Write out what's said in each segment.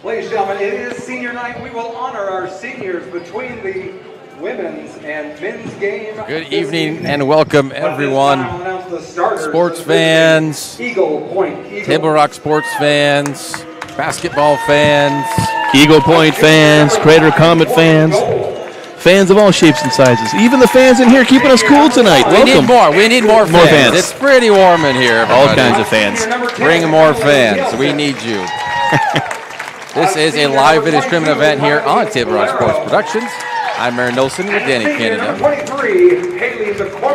Ladies and gentlemen, it is senior night. We will honor our seniors between the women's and men's game. Good evening and welcome everyone. Sports fans, Table Rock sports fans, basketball fans, Eagle Point fans, Crater Comet fans, fans of all shapes and sizes. Even the fans in here keeping us cool tonight. Welcome. We need more fans. It's pretty warm in here, everybody. All kinds of fans. Bring more fans. We need you. This is a live video streaming event here on Table Rock Sports Productions. I'm Aaron Nelson with Danny Canada.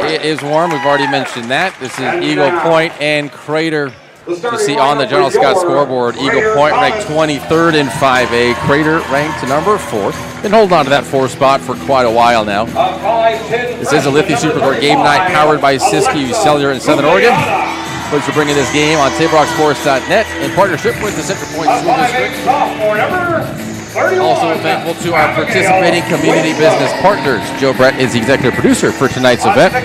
It is warm. We've already mentioned that. This is Eagle Point and Crater. You see on the General Scott scoreboard, Eagle Point ranked 23rd in 5A. Crater ranked number 4th. Been holding on to that 4th spot for quite a while now. This is a Lithia Supercourt game night powered by Siskiyou Cellular in Southern Oregon. Thanks for bringing this game on TableRockSports.net in partnership with the Central Point School District. Also thankful to our participating community business partners. Joe Brett is the executive producer for tonight's event.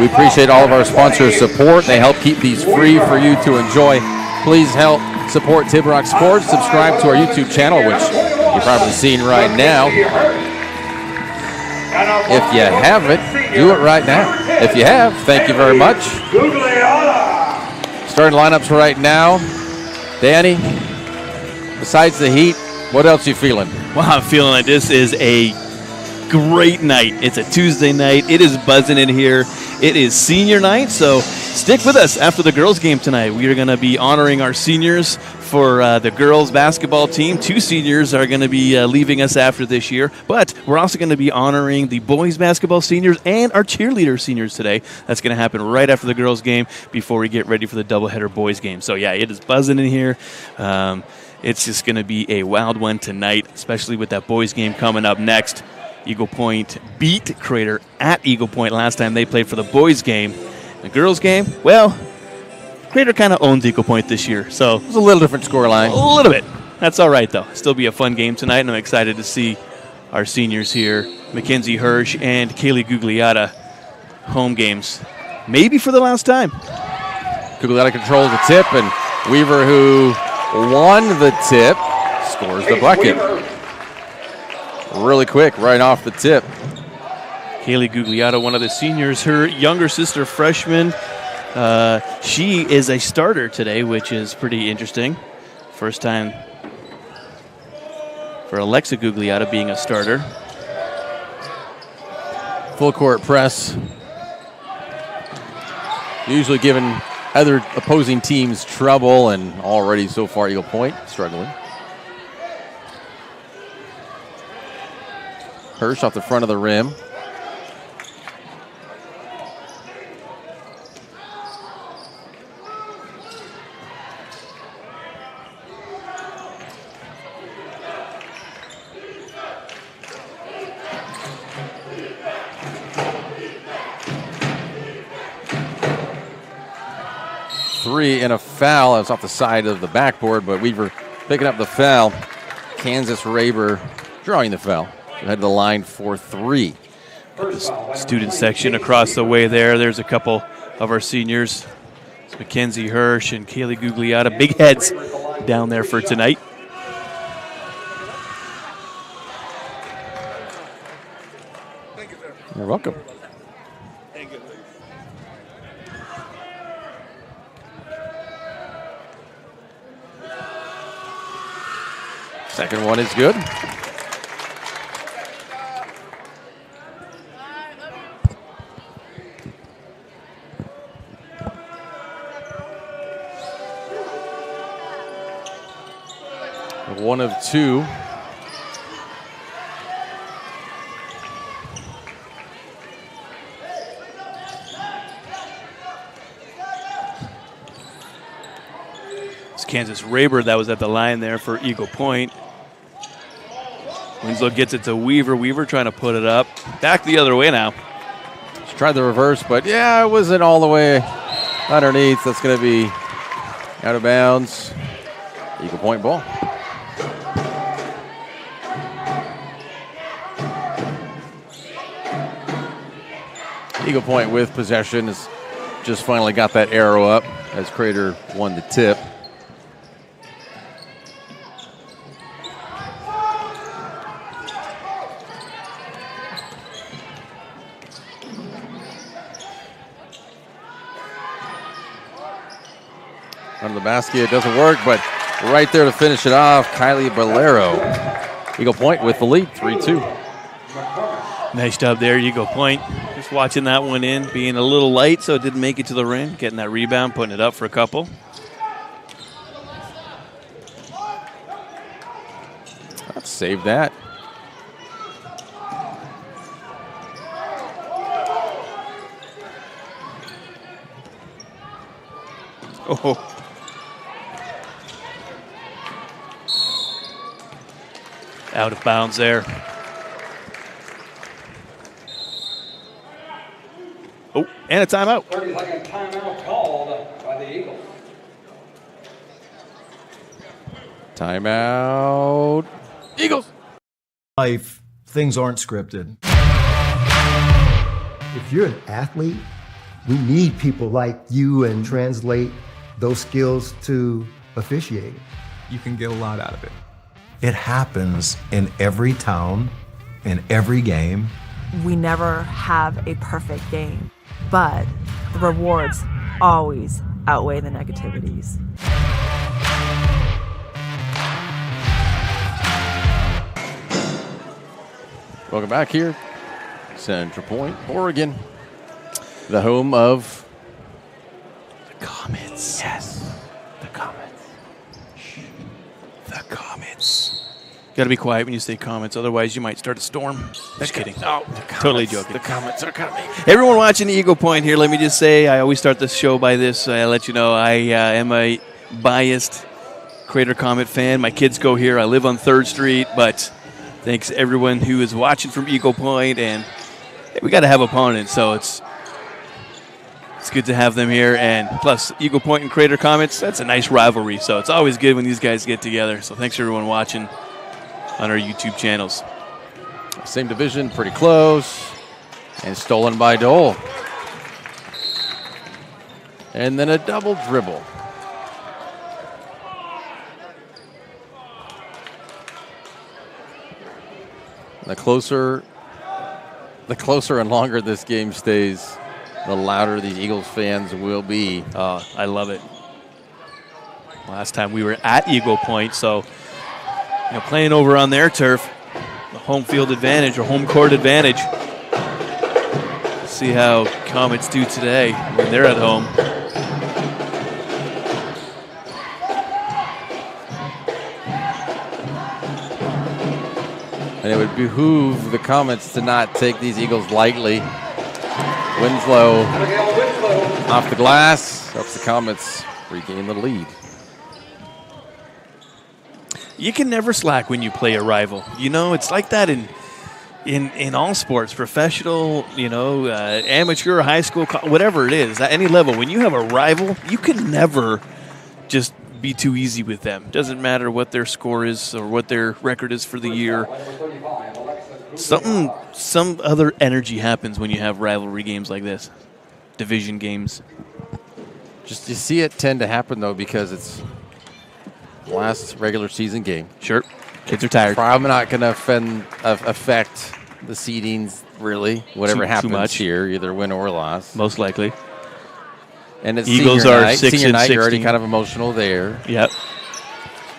We appreciate all of our sponsors' support. They help keep these free for you to enjoy. Please help support Table Rock Sports. Subscribe to our YouTube channel, which you're probably seeing right now. If you haven't, do it right now. If you have, thank you very much. Starting lineups right now. Danny, besides the heat, what else are you feeling? Well, I'm feeling like this is a great night. It's a Tuesday night. It is buzzing in here. It is senior night, so stick with us after the girls' game tonight. We are going to be honoring our seniors for the girls' basketball team. 2 seniors are going to be leaving us after this year, but we're also going to be honoring the boys' basketball seniors and our cheerleader seniors today. That's going to happen right after the girls' game before we get ready for the doubleheader boys' game. So, yeah, it is buzzing in here. It's just going to be a wild one tonight, especially with that boys' game coming up next. Eagle Point beat Crater at Eagle Point last time they played for the boys' game. The girls' game, well, Crater kind of owns Eagle Point this year, so It's a little different scoreline. a little bit. That's all right, though. Still be a fun game tonight, and I'm excited to see our seniors here, Mackenzie Hirsch and Kaylee Gugliotta, home games, maybe for the last time. Gugliotta controls the tip, and Weaver, who won the tip, scores the bucket. Really quick, right off the tip. Kaylee Gugliotta, one of the seniors, her younger sister, freshman. She is a starter today, which is pretty interesting. First time for Alexa Gugliotta being a starter. Full court press. Usually giving other opposing teams trouble, and already so far Eagle Point struggling. Hirsch off the front of the rim. Three and a foul. That's off the side of the backboard, but Weaver picking up the foul. Kansas Raber drawing the foul. Head to the line for 3. The student section across the way there. There's a couple of our seniors. It's Mackenzie Hirsch and Kaylee Gugliotta. Big heads down there for tonight. You're welcome. Second one is good. One of 2. It's Kansas Raber that was at the line there for Eagle Point. Winslow gets it to Weaver. Weaver trying to put it up. Back the other way now. She tried the reverse, but yeah, it wasn't all the way underneath. That's going to be out of bounds. Eagle Point ball. Eagle Point with possession has just finally got that arrow up as Crater won the tip. Under the basket, doesn't work, but right there to finish it off, Kylie Bolero. Eagle Point with the lead, 3-2. Nice job there, Eagle Point. Just watching that one in, being a little light, so it didn't make it to the rim. Getting that rebound, putting it up for a couple. Let's save that. Oh. Out of bounds there. Oh, and a timeout. 30-second timeout called by the Eagles. Timeout. Eagles. Life, things aren't scripted. If you're an athlete, we need people like you and translate those skills to officiating. You can get a lot out of it. It happens in every town, in every game. We never have a perfect game, but the rewards always outweigh the negativities. Welcome back here. Central Point, Oregon. The home of The Comets. Yes. The Comets. The Comets. Got to be quiet when you say Comets, otherwise you might start a storm. Just kidding. Oh, Totally joking. The Comets are coming. Everyone watching Eagle Point here, let me just say, I always start the show by this. I let you know I am a biased Crater Comet fan. My kids go here. I live on 3rd Street, but thanks everyone who is watching from Eagle Point, and we got to have opponents, so it's good to have them here. And plus, Eagle Point and Crater Comets, that's a nice rivalry, so it's always good when these guys get together. So thanks everyone watching on our YouTube channels. Same division, pretty close. And stolen by Dole. And then a double dribble. The closer and longer this game stays, the louder these Eagles fans will be. I love it. Last time we were at Eagle Point, so playing over on their turf, the home field advantage or home court advantage. See how Comets do today when they're at home. And it would behoove the Comets to not take these Eagles lightly. Winslow off the glass, helps the Comets regain the lead. You can never slack when you play a rival. It's like that in all sports, professional, amateur, high school, whatever it is, at any level. When you have a rival, you can never just be too easy with them. Doesn't matter what their score is or what their record is for the year. Some other energy happens when you have rivalry games like this, division games. Just you see it tend to happen though because it's last regular season game. Sure, kids are tired. Probably not going to affect the seedings really. Whatever happens much here, either win or loss. Most likely. And it's Eagles senior are night. 6 Senior and night, 16. you're already kind of emotional there. Yep.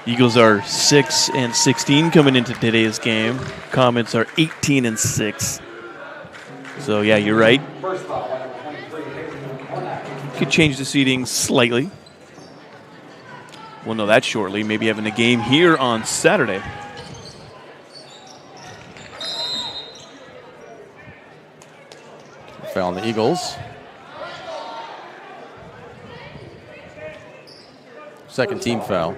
Eagles are 6 and 16 coming into today's game. Comets are 18 and 6. So yeah, you're right. Could change the seeding slightly. We'll know that shortly. Maybe having a game here on Saturday. Foul on the Eagles. Second team foul.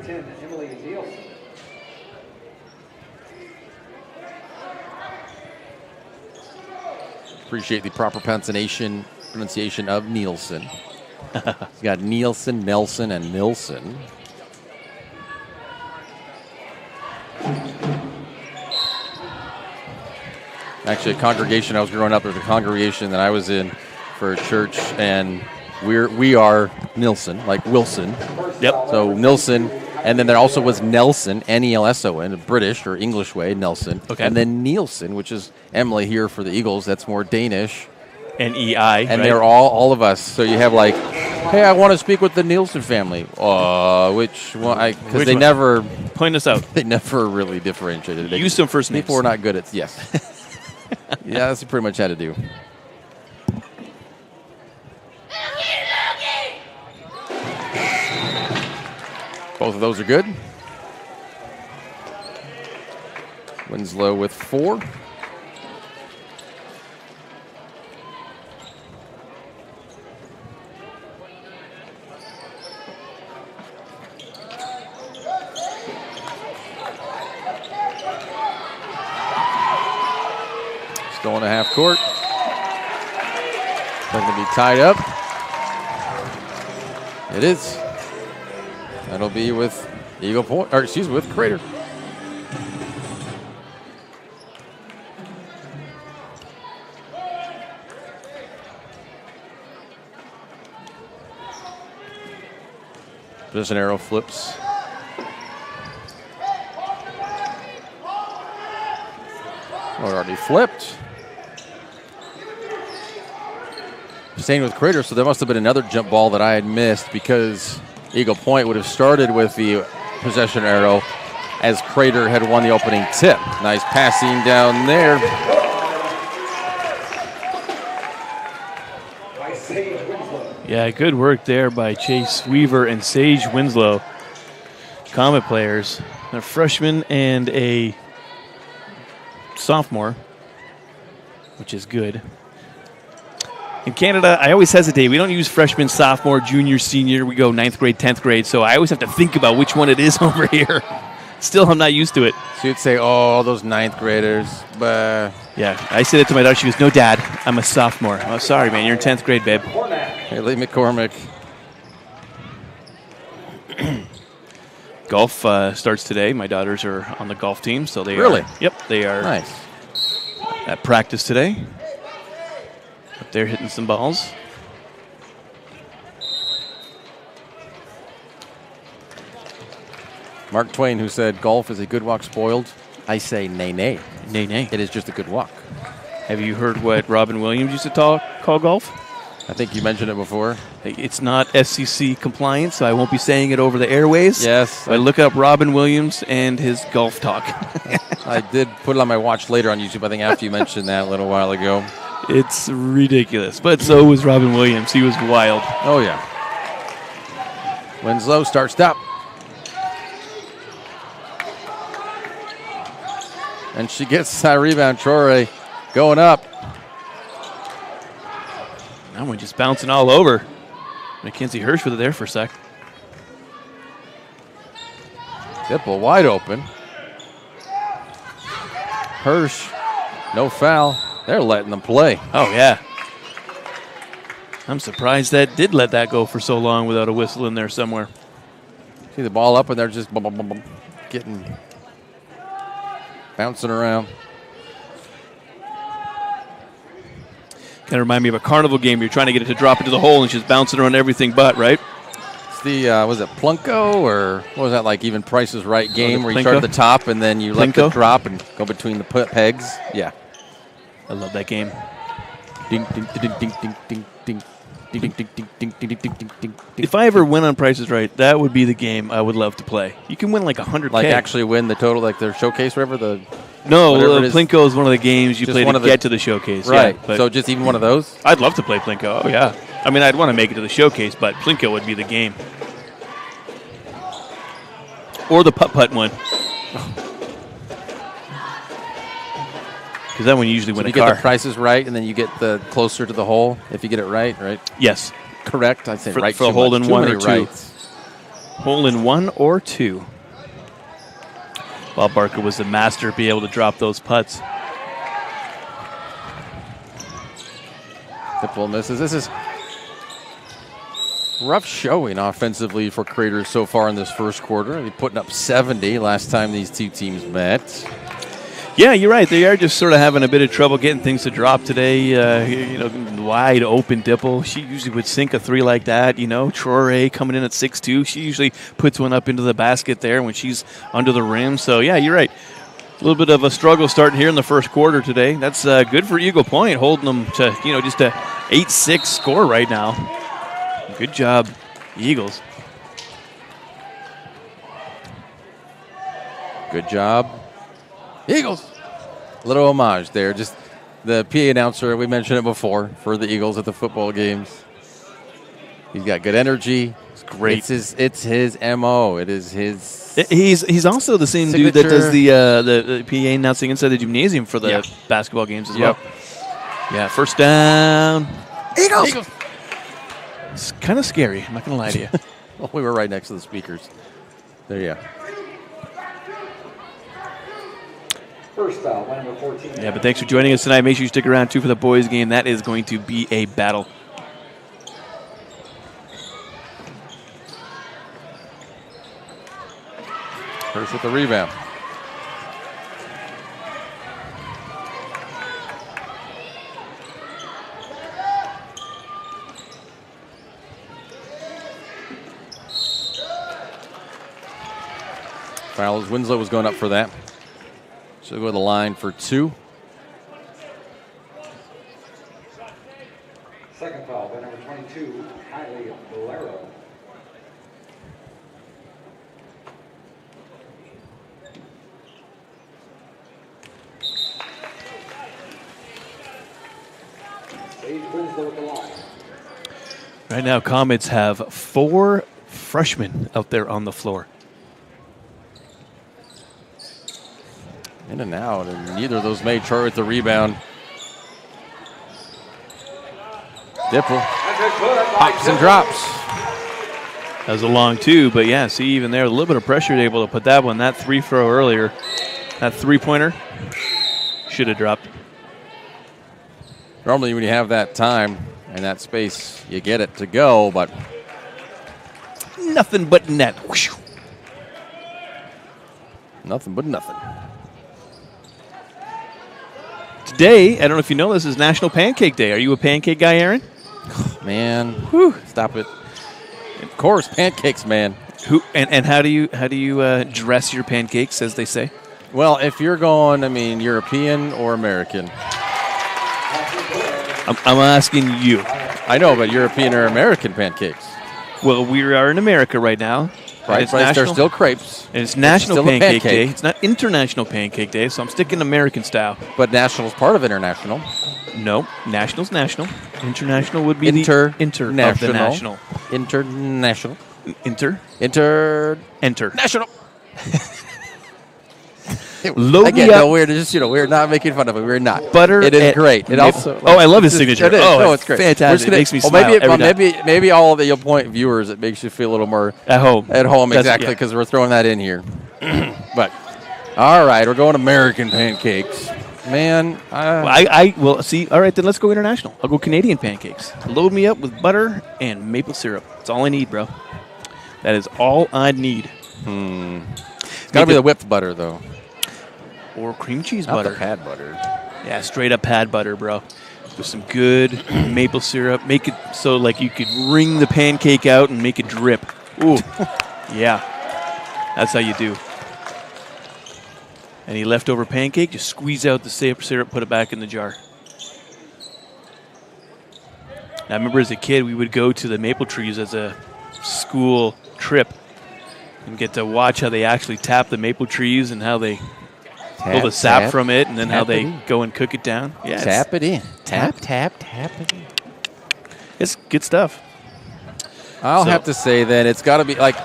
Appreciate the proper pronunciation of Nielsen. He's got Nielsen, Nelson, and Nilsson. Actually, a congregation, I was growing up, there's a congregation that I was in for a church, and we are Nilsson, like Wilson. Yep. So Nilsson, and then there also was Nelson, N-E-L-S-O-N, a British or English way, Nelson. Okay. And then Nielsen, which is Emily here for the Eagles, that's more Danish. N-E-I, And right? they're all of us. So you have like Hey, I want to speak with the Nielsen family. Which one? Because Which they one? never, Point us out. they never really differentiated. They, Use some first names. People were not good at yes. Yeah, that's pretty much how to do. Both of those are good. Winslow with 4. Still in a half court. They're going to be tied up. It is. That'll be with Eagle Point, or excuse me, with Crater. There's an arrow flips. Oh, it already flipped. Staying with Crater, so there must have been another jump ball that I had missed because Eagle Point would have started with the possession arrow as Crater had won the opening tip. Nice passing down there. Yeah, good work there by Chase Weaver and Sage Winslow. Comet players, a freshman and a sophomore, which is good. In Canada, I always hesitate. We don't use freshman, sophomore, junior, senior. We go 9th grade, 10th grade. So I always have to think about which one it is over here. Still, I'm not used to it. So you'd say, oh, those 9th graders. But yeah, I said it to my daughter. She goes, no, Dad, I'm a sophomore. Oh, sorry, man. You're in 10th grade, babe. Haley McCormick. Golf starts today. My daughters are on the golf team, so they Really? are. Yep, they are Nice. at practice today. Up there hitting some balls. Mark Twain, who said golf is a good walk spoiled. I say nay, nay. Nay, nay. It is just a good walk. Have you heard what Robin Williams used to call golf? I think you mentioned it before. It's not SEC compliant, so I won't be saying it over the airways. Yes. I look up Robin Williams and his golf talk. I did put it on my watch later on YouTube, I think after you mentioned that a little while ago. It's ridiculous, but so was Robin Williams. He was wild. Oh, yeah. Winslow, start, stop. And she gets that rebound. Troy going up. That one just bouncing all over. Mackenzie Hirsch with it there for a sec. Dipple wide open. Hirsch, no foul. They're letting them play. Oh, yeah. I'm surprised that did let that go for so long without a whistle in there somewhere. See the ball up and they're just getting, bouncing around. Kind of remind me of a carnival game. You're trying to get it to drop into the hole and she's bouncing around everything but, right? It's the, was it Plunko or what was that, like even Price is Right game where you Plinko? start at the top and then you let Plinko? it drop and go between the pegs? Yeah. I love that game. Ding, ding, ding, ding, ding, ding, ding. Ding, ding, ding, ding, ding, ding, ding, ding, ding. If I ever win on Price is Right, that would be the game I would love to play. You can win like 100K. Like actually win the total, like their showcase, whatever the. No, whatever it is. Plinko is one of the games you Just play one to of the- get to the showcase. Right. Yeah, but So just even one of those. I'd love to play Plinko. Oh, yeah. I mean, I'd want to make it to the showcase, but Plinko would be the game. Or the putt-putt one. Because that one you usually win You a get car. the prices right, and then you get the closer to the hole if you get it right. Right. Yes. Correct. I'd say For- right. for a too hole much. in Too one many or two. rights. Hole in 1 or 2. Bob Barker was the master to be able to drop those putts. Dipple misses. This is rough showing offensively for Craters so far in this first quarter. They're putting up 70 last time these two teams met. Yeah, you're right. They are just sort of having a bit of trouble getting things to drop today. Wide open Dipple. She usually would sink a three like that. Troy coming in at 6'2". She usually puts one up into the basket there when she's under the rim. So, yeah, you're right. A little bit of a struggle starting here in the first quarter today. That's good for Eagle Point, holding them to, just a 8-6 score right now. Good job, Eagles. Good job, Eagles. Little homage there. Just the PA announcer, we mentioned it before, for the Eagles at the football games. He's got good energy. It's great. It's his MO. It is his. He's also the same dude that does the PA announcing inside the gymnasium for the basketball games as well. Yeah, first down. Eagles. It's kind of scary. I'm not going to lie to you. Well, we were right next to the speakers. There you go. First foul, number 14. Yeah, but thanks for joining us tonight. Make sure you stick around, too, for the boys' game. That is going to be a battle. First with the rebound. Foul as Winslow was going up for that. She'll go to the line for 2. Second foul by number 22, Kylie Bolero. Sage Winslow at the line. Right now, Comets have 4 freshmen out there on the floor. In and out, and neither of those made Troy with the rebound. Dipple pops and drops. That was a long 2, but yeah, see, even there, a little bit of pressure able to put that one. That 3-throw earlier, that 3-pointer, should have dropped. Normally when you have that time and that space, you get it to go, but nothing but net. Whoosh. Nothing but nothing. Today, I don't know if you know this, is National Pancake Day. Are you a pancake guy, Aaron? Man, stop it. Of course, pancakes, man. And how do you dress your pancakes, as they say? Well, if you're going, European or American. I'm asking you. I know, but European or American pancakes. Well, we are in America right now. Right, but they're still crepes. And it's National still Pancake pancake. Day. It's not International Pancake Day, so I'm sticking American style. But national's part of international. No, national's national. International would be International. the inter of the national. International. Enter. National. Load Again, me up. no, we're not making fun of it. We're not. Butter. It is great. It also. I love his signature. It is. Oh, No, it's great. Fantastic. It makes me smile every time. Maybe all of the You'll Point viewers, it makes you feel a little more At home. Exactly, because we're throwing that in here. But all right, we're going American pancakes, man. Well, see. All right, then let's go international. I'll go Canadian pancakes. Load me up with butter and maple syrup. That's all I need, bro. That is all I need. It's got to be the whipped butter, though. Or cream cheese Not butter. the pad butter. Yeah, straight up pad butter, bro. With some good maple syrup. Make it so like you could wring the pancake out and make it drip. Ooh. Yeah. That's how you do. Any leftover pancake, just squeeze out the syrup, put it back in the jar. Now, I remember as a kid, we would go to the maple trees as a school trip and get to watch how they actually tap the maple trees and how they pull the sap from it, and then how they go and cook it down. Yeah, Tap it in. Tap it in. It's good stuff. I'll have to say that it's got to be like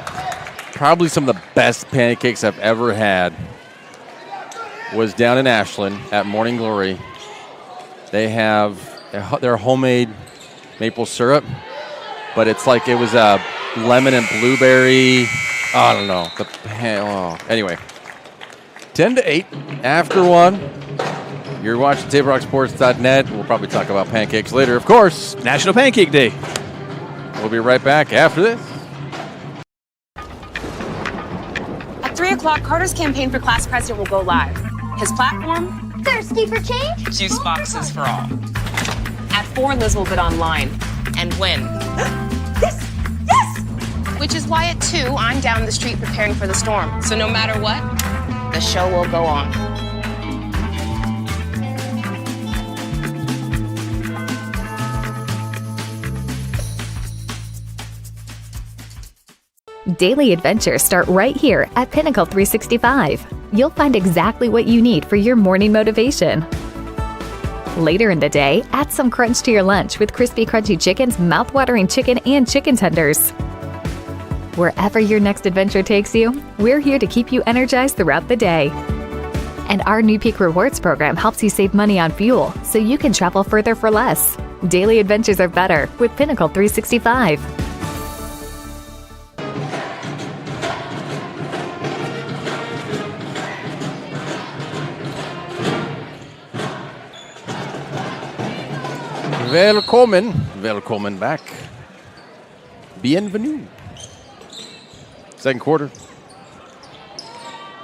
probably some of the best pancakes I've ever had was down in Ashland at Morning Glory. They have their homemade maple syrup, but it's like it was a lemon and blueberry. I don't know. Anyway. 10-8 after 1. You're watching TableRockSports.net. We'll probably talk about pancakes later, of course. National Pancake Day. We'll be right back after this. At 3 o'clock, Carter's campaign for class president will go live. His platform? Thirsty for change? Juice boxes for all. At 4, Liz will bid online and win. Yes! Which is why at 2, I'm down the street preparing for the storm. So no matter what, the show will go on. daily adventures start right here at Pinnacle 365. You'll find exactly what you need for your morning motivation. Later in the day, add some crunch to your lunch with Crispy Crunchy Chicken's mouthwatering chicken and chicken tenders. Wherever your next adventure takes you, we're here to keep you energized throughout the day. And our new Peak Rewards program helps you save money on fuel so you can travel further for less. Daily adventures are better with Pinnacle 365. Welcome back. Bienvenue. Second quarter.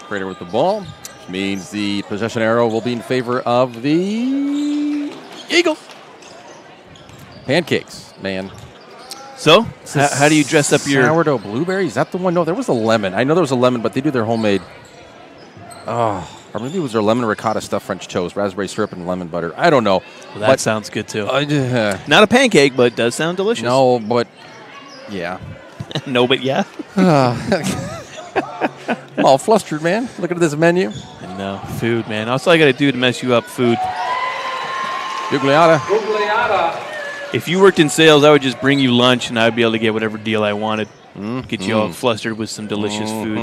Crater with the ball, which means the possession arrow will be in favor of the Eagles. Pancakes, man. So, how do you dress up your sourdough blueberry? Is that the one? No, there was a lemon. I know there was a lemon, but they do their homemade. Oh, or maybe it was their lemon ricotta stuffed French toast, raspberry syrup, and lemon butter. I don't know. Well, that sounds good too. Not a pancake, but it does sound delicious. No, but yeah. No, but yeah. I'm all flustered, man. Looking at this menu. I know. Food, man. That's all I got to do to mess you up, food. Gugliata. If you worked in sales, I would just bring you lunch, and I'd be able to get whatever deal I wanted. Get you all flustered with some delicious food.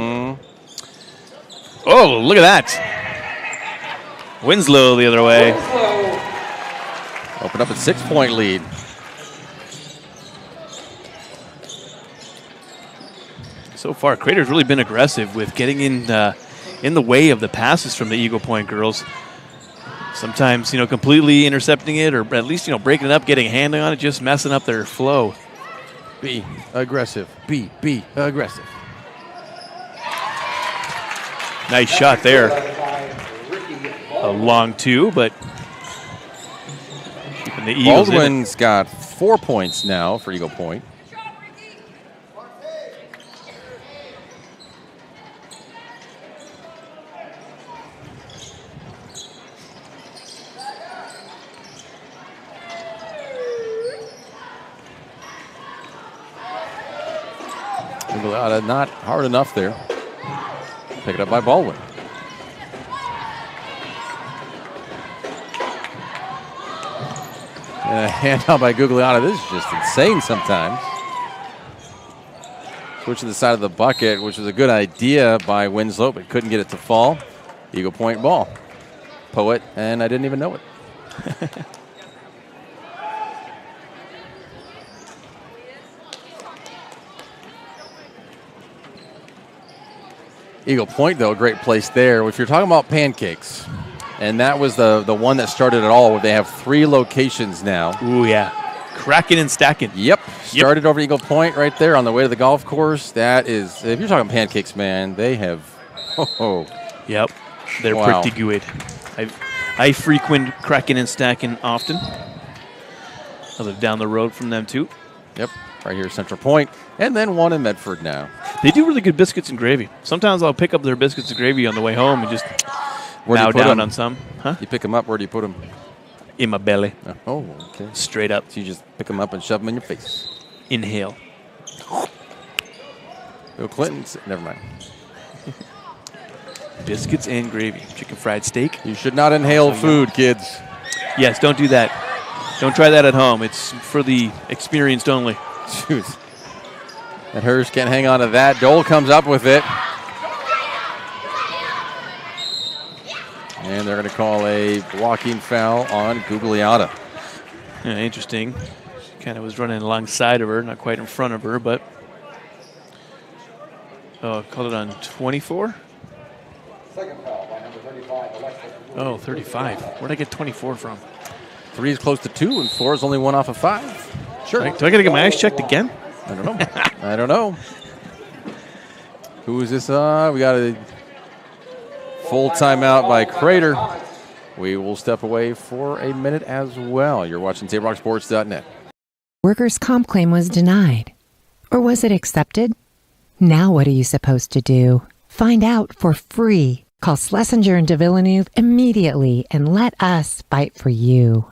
Oh, look at that. Winslow the other way. Open up a 6-point lead. So far, Crater's really been aggressive with getting in the way of the passes from the Eagle Point girls. Sometimes, completely intercepting it, or at least, breaking it up, getting a hand on it, just messing up their flow. Be aggressive. Be aggressive. Nice shot there. A long two, but keeping the Eagles in it. Baldwin's got 4 points now for Eagle Point. Not hard enough there. Pick it up by Baldwin. And a handout by Gugliata. This is just insane sometimes. Switch to the side of the bucket, which was a good idea by Winslow, but couldn't get it to fall. Eagle Point ball. Poet, and I didn't even know it. Eagle Point, though, a great place there. If you're talking about pancakes, and that was the one that started it all, where they have 3 locations now. Ooh, yeah. Cracking and stacking. Yep. Started over Eagle Point right there on the way to the golf course. That is, if you're talking pancakes, man, they have, Yep. They're pretty good. I frequent Cracking and Stacking often. I live down the road from them, too. Yep. Right here, Central Point, and then one in Medford now. They do really good biscuits and gravy. Sometimes I'll pick up their biscuits and gravy on the way home and just bow down on some. Huh? You pick them up, where do you put them? In my belly. Oh, okay. Straight up. So you just pick them up and shove them in your face. Inhale. Bill Clinton's, never mind. Biscuits and gravy. Chicken fried steak. You should not inhale food, kids. Yes, don't do that. Don't try that at home. It's for the experienced only. Shoot. And Hurst can't hang on to that. Dole comes up with it. And they're going to call a blocking foul on Gugliata. Yeah, interesting. She kind of was running alongside of her, not quite in front of her, but called it on 24? Second foul by number 35, Alexis. Oh, 35. Where'd I get 24 from? 3 is close to 2, and 4 is only 1 off of 5. Sure. Do I got to get my eyes checked again? I don't know. I don't know. Who is this? We got a full timeout by Crater. We will step away for a minute as well. You're watching TapeRockSports.net. Workers' comp claim was denied. Or was it accepted? Now what are you supposed to do? Find out for free. Call Schlesinger and de Villeneuve immediately and let us fight for you.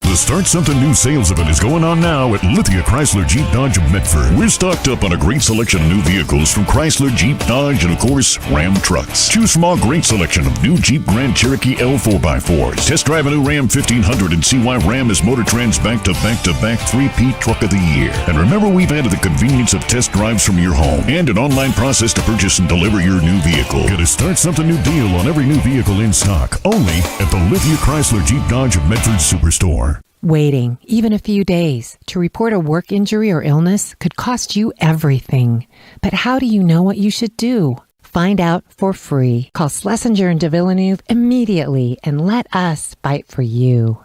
The Start Something New sales event is going on now at Lithia Chrysler Jeep Dodge of Medford. We're stocked up on a great selection of new vehicles from Chrysler, Jeep, Dodge, and of course, Ram trucks. Choose from our great selection of new Jeep Grand Cherokee L 4x4s. Test drive a new Ram 1500 and see why Ram is Motor Trend's back-to-back 3P Truck of the Year. And remember, we've added the convenience of test drives from your home and an online process to purchase and deliver your new vehicle. Get a Start Something New deal on every new vehicle in stock, only at the Lithia Chrysler Jeep Dodge of Medford Superstore. Waiting, even a few days, to report a work injury or illness could cost you everything. But how do you know what you should do? Find out for free. Call Schlesinger and de Villeneuve immediately and let us fight for you.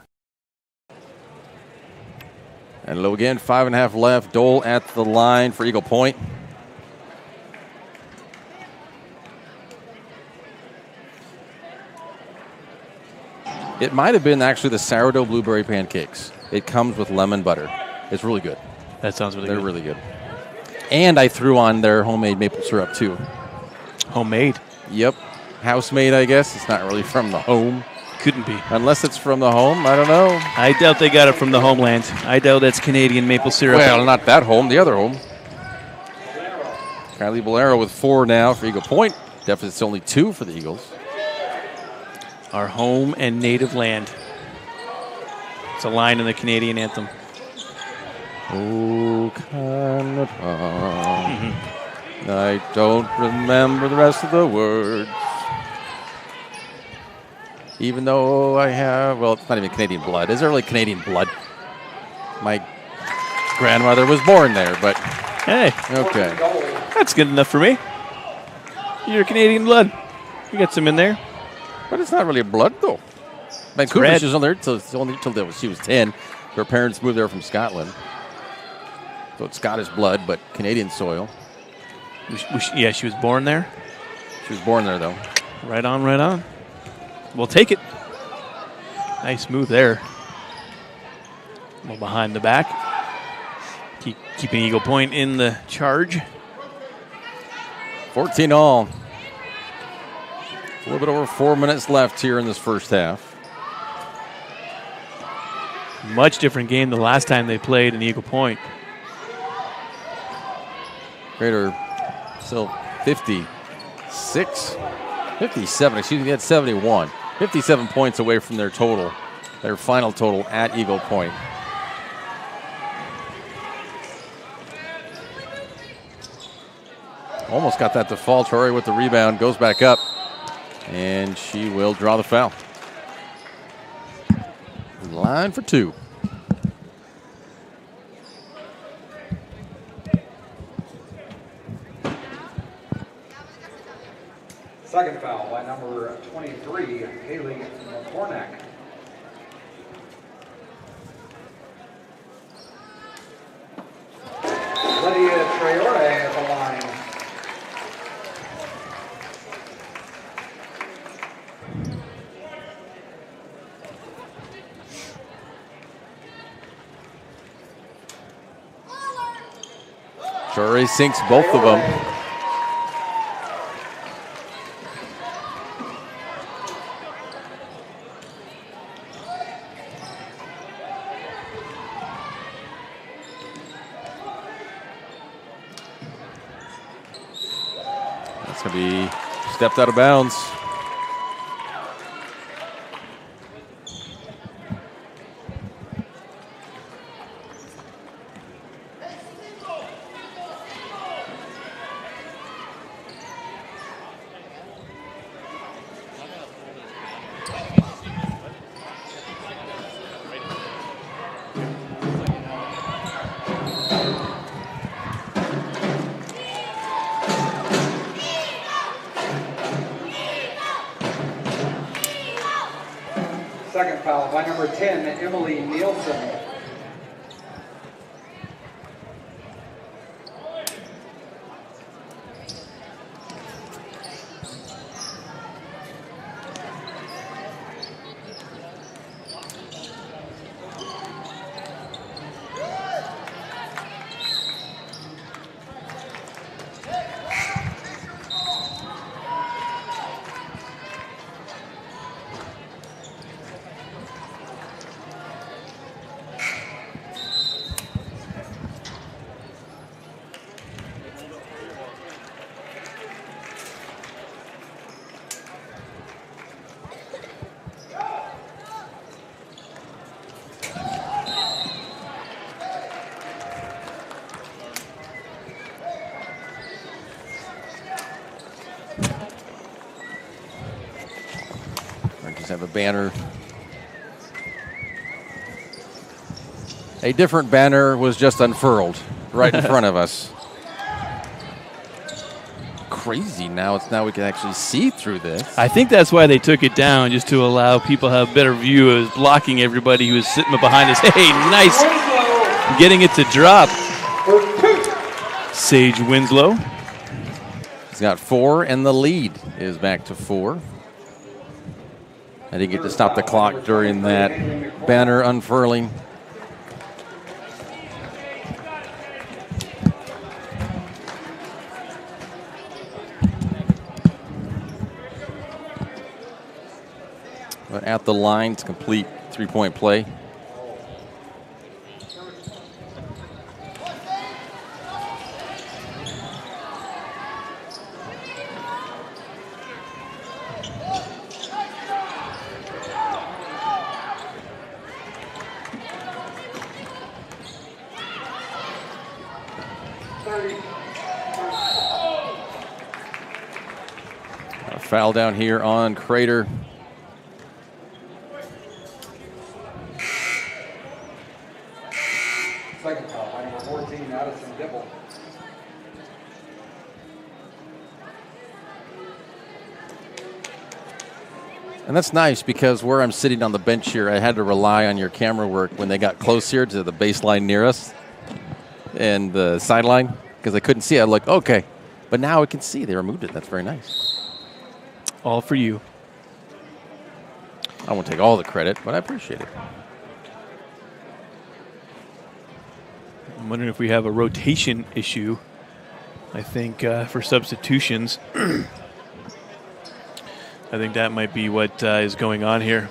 And low again, 5.5 left. Dole at the line for Eagle Point. It might have been actually the sourdough blueberry pancakes. It comes with lemon butter. It's really good. That sounds really good. They're really good. And I threw on their homemade maple syrup, too. Homemade? Yep. House-made, I guess. It's not really from the home. Couldn't be. Unless it's from the home. I don't know. I doubt they got it from the homeland. I doubt that's Canadian maple syrup. Well, not that home. The other home. Kylie Bolero with 4 now for Eagle Point. Deficit's only 2 for the Eagles. Our home and native land. It's a line in the Canadian anthem. Oh, Canada. I don't remember the rest of the words. Even though I have, well, it's not even Canadian blood. Is there really Canadian blood? My grandmother was born there, but... Hey. Okay. That's good enough for me. You're Canadian blood. You got some in there. But it's not really blood, though. Vancouver, she was only there she was 10. Her parents moved there from Scotland. So it's Scottish blood, but Canadian soil. Yeah, she was born there? She was born there, though. Right on, right on. We'll take it. Nice move there. A little behind the back. Keeping Eagle Point in the charge. 14 all. A little bit over 4 minutes left here in this first half. Much different game the last time they played in Eagle Point. Greater still 56, 57, excuse me, they had 71. 57 points away from their total, their final total at Eagle Point. Almost got that to fall. Torrey with the rebound, goes back up. And she will draw the foul. Line for 2. Second foul by number 23, Haley McCornack. Lydia Traore at the line. Shuri sinks both of them. That's going to be stepped out of bounds. Second foul by number 10, Emily Nielsen. Just have a banner. A different banner was just unfurled right in front of us. Crazy now we can actually see through this. I think that's why they took it down, just to allow people to have a better view. It was blocking everybody who was sitting behind us. Hey, nice. Getting it to drop. Sage Winslow. He's got 4, and the lead is back to 4. I didn't get to stop the clock during that banner unfurling. But at the line to complete 3-point play. A foul down here on Crater. Second foul by number 14, Addison Dibble. And that's nice because where I'm sitting on the bench here, I had to rely on your camera work when they got close here to the baseline near us and the sideline because I couldn't see it. I'm like, okay. But now I can see they removed it. That's very nice. All for you. I won't take all the credit, but I appreciate it. I'm wondering if we have a rotation issue. I think for substitutions, I think that might be what is going on here.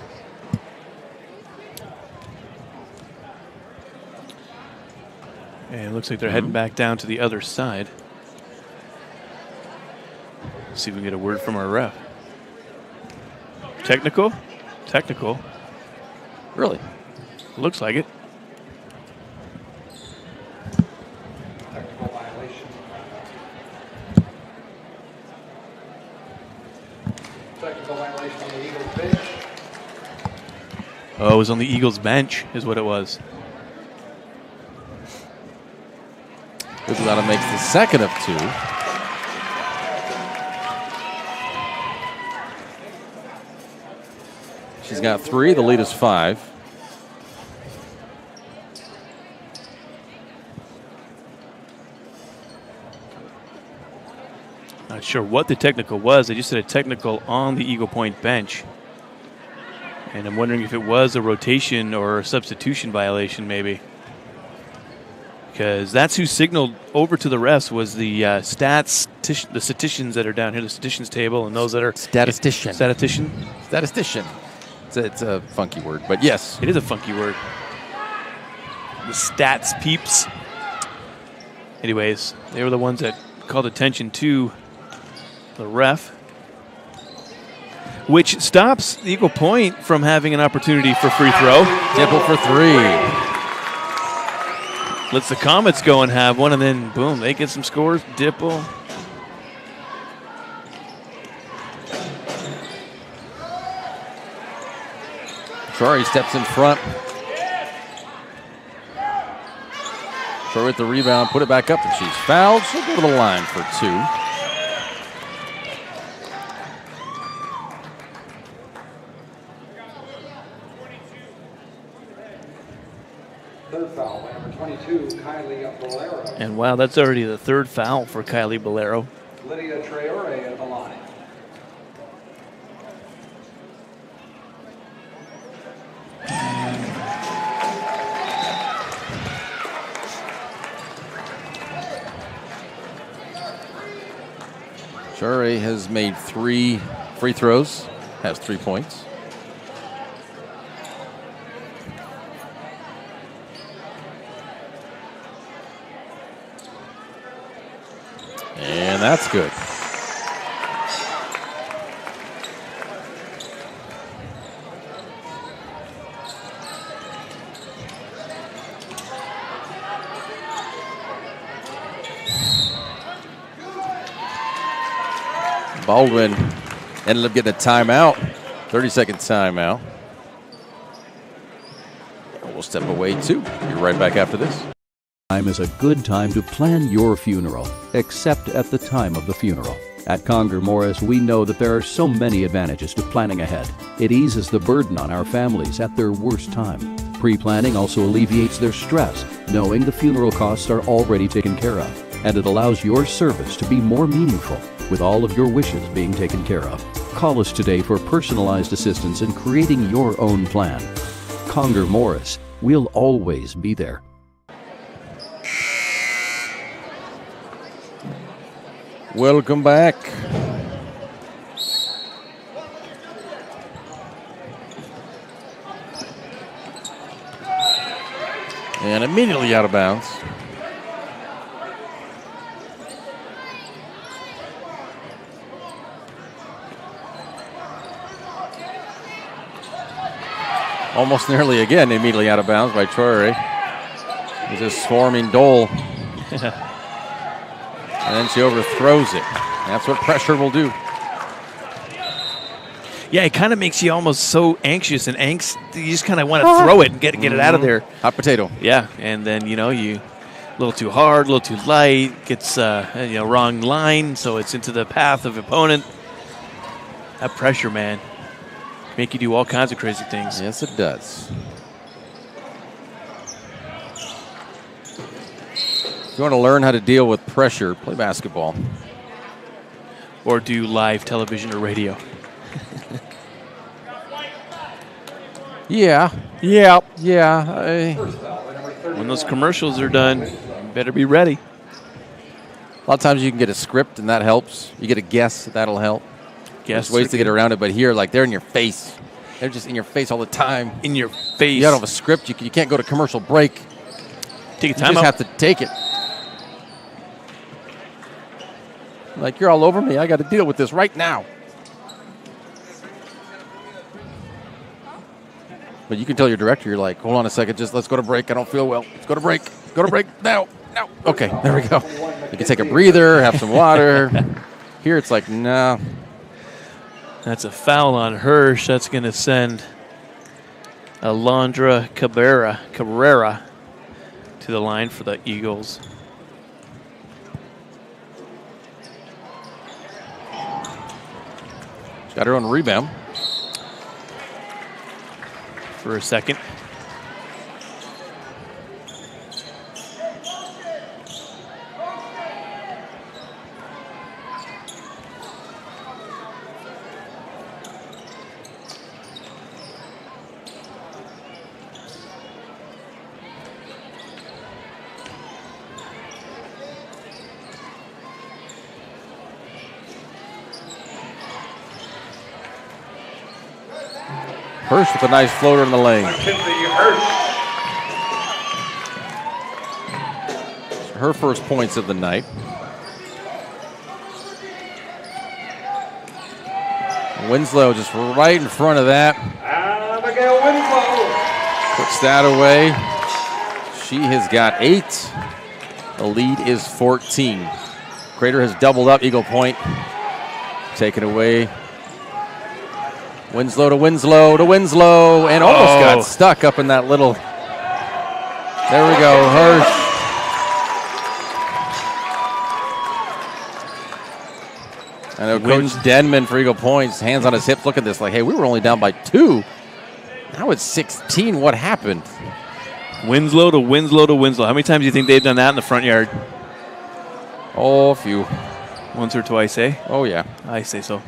And it looks like they're heading back down to the other side. See if we can get a word from our ref. Technical? Technical. Really? Looks like it. Technical violation. Technical violation on the Eagles bench. Oh, it was on the Eagles bench is what it was. Bigliotta makes the second of 2. She's got 3. The lead is 5. Not sure what the technical was. They just did a technical on the Eagle Point bench. And I'm wondering if it was a rotation or a substitution violation, maybe. Because that's who signaled over to the refs was the the statisticians that are down here, the statisticians table, and those that are... Statistician. Statistician? Statistician. It's a funky word, but yes. It is a funky word. The stats peeps. Anyways, they were the ones that called attention to the ref, which stops Eagle Point from having an opportunity for free throw. Dibble for 3. Lets the Comets go and have one, and then boom, they get some scores. Dipple. Shari steps in front. Shari with the rebound, put it back up, and she's fouled. She'll go to the line for 2. Third foul by number 22, Kylie Bolero. And wow, that's already the 3rd foul for Kylie Bolero. Lydia Traore at the line. Shari has made 3 free throws, has 3 points. And that's good. Baldwin ended up getting a timeout. 30-second timeout. We'll step away too. Be right back after this. Time is a good time to plan your funeral, except at the time of the funeral. At Conger Morris, we know that there are so many advantages to planning ahead. It eases the burden on our families at their worst time. Pre-planning also alleviates their stress, knowing the funeral costs are already taken care of. And it allows your service to be more meaningful, with all of your wishes being taken care of. Call us today for personalized assistance in creating your own plan. Conger Morris, we'll always be there. Welcome back. And immediately out of bounds. Almost nearly again, immediately out of bounds by Troy. He's a swarming Dole. And then she overthrows it. That's what pressure will do. Yeah, it kind of makes you almost so anxious and angst. You just kind of want to throw it and get it out of there. Hot potato. Yeah, and then, you a little too hard, a little too light, gets, wrong line, so it's into the path of opponent. That pressure, man, make you do all kinds of crazy things. Yes, it does. If you want to learn how to deal with pressure, play basketball. Or do live television or radio. Yeah. When those commercials are done, you better be ready. A lot of times you can get a script, and that helps. You get a guess, that'll help. There's ways to get around it, but here, like, they're in your face. They're just in your face all the time. In your face. You don't have a script. You can't go to commercial break. Take a You time just out. have to take it. Like, you're all over me. I got to deal with this right now. But you can tell your director, you're like, hold on a second, just let's go to break. I don't feel well. Let's go to break. Go to break now. Okay, there we go. You can take a breather, have some water. Here it's like, nah. That's a foul on Hirsch. That's going to send Alondra Cabrera to the line for the Eagles. She's got her own rebound. For a second. Hirsch with a nice floater in the lane. Her first points of the night. Winslow just right in front of that. Abigail Winslow puts that away. She has got 8. The lead is 14. Crater has doubled up. Eagle point taken away. Winslow to Winslow to Winslow, and almost got stuck up in that little. There we go, Hirsch. I know Coach Denman for Eagle Points, hands on his hips. Look at this, like, hey, we were only down by 2. Now it's 16. What happened? Winslow to Winslow to Winslow. How many times do you think they've done that in the front yard? Oh, a few. Once or twice, eh? Oh, yeah. I say so.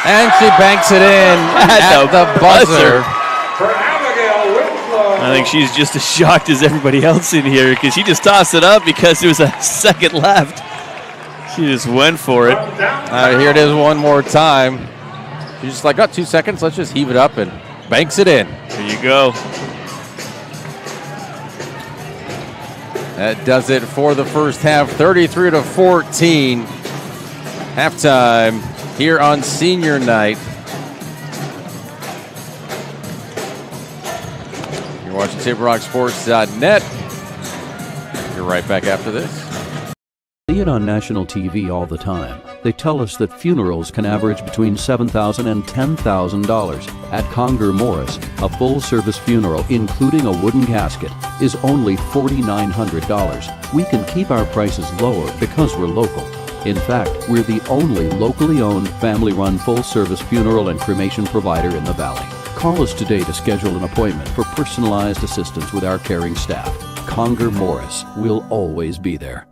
And she banks it in at the buzzer. for Abigail Winslow. I think she's just as shocked as everybody else in here because she just tossed it up because there was a second left. She just went for it. Here it is one more time. She's just like, got 2 seconds. Let's just heave it up and banks it in. There you go. That does it for the first half, 33-14. Halftime here on senior night. You're Watch TibRockSports.net. You're right back after this. See it on national TV all the time. They tell us that funerals can average between $7,000 and $10,000. At Conger Morris, a full-service funeral, including a wooden casket, is only $4,900. We can keep our prices lower because we're local. In fact, we're the only locally owned, family-run, full-service funeral and cremation provider in the Valley. Call us today to schedule an appointment for personalized assistance with our caring staff. Conger Morris will always be there.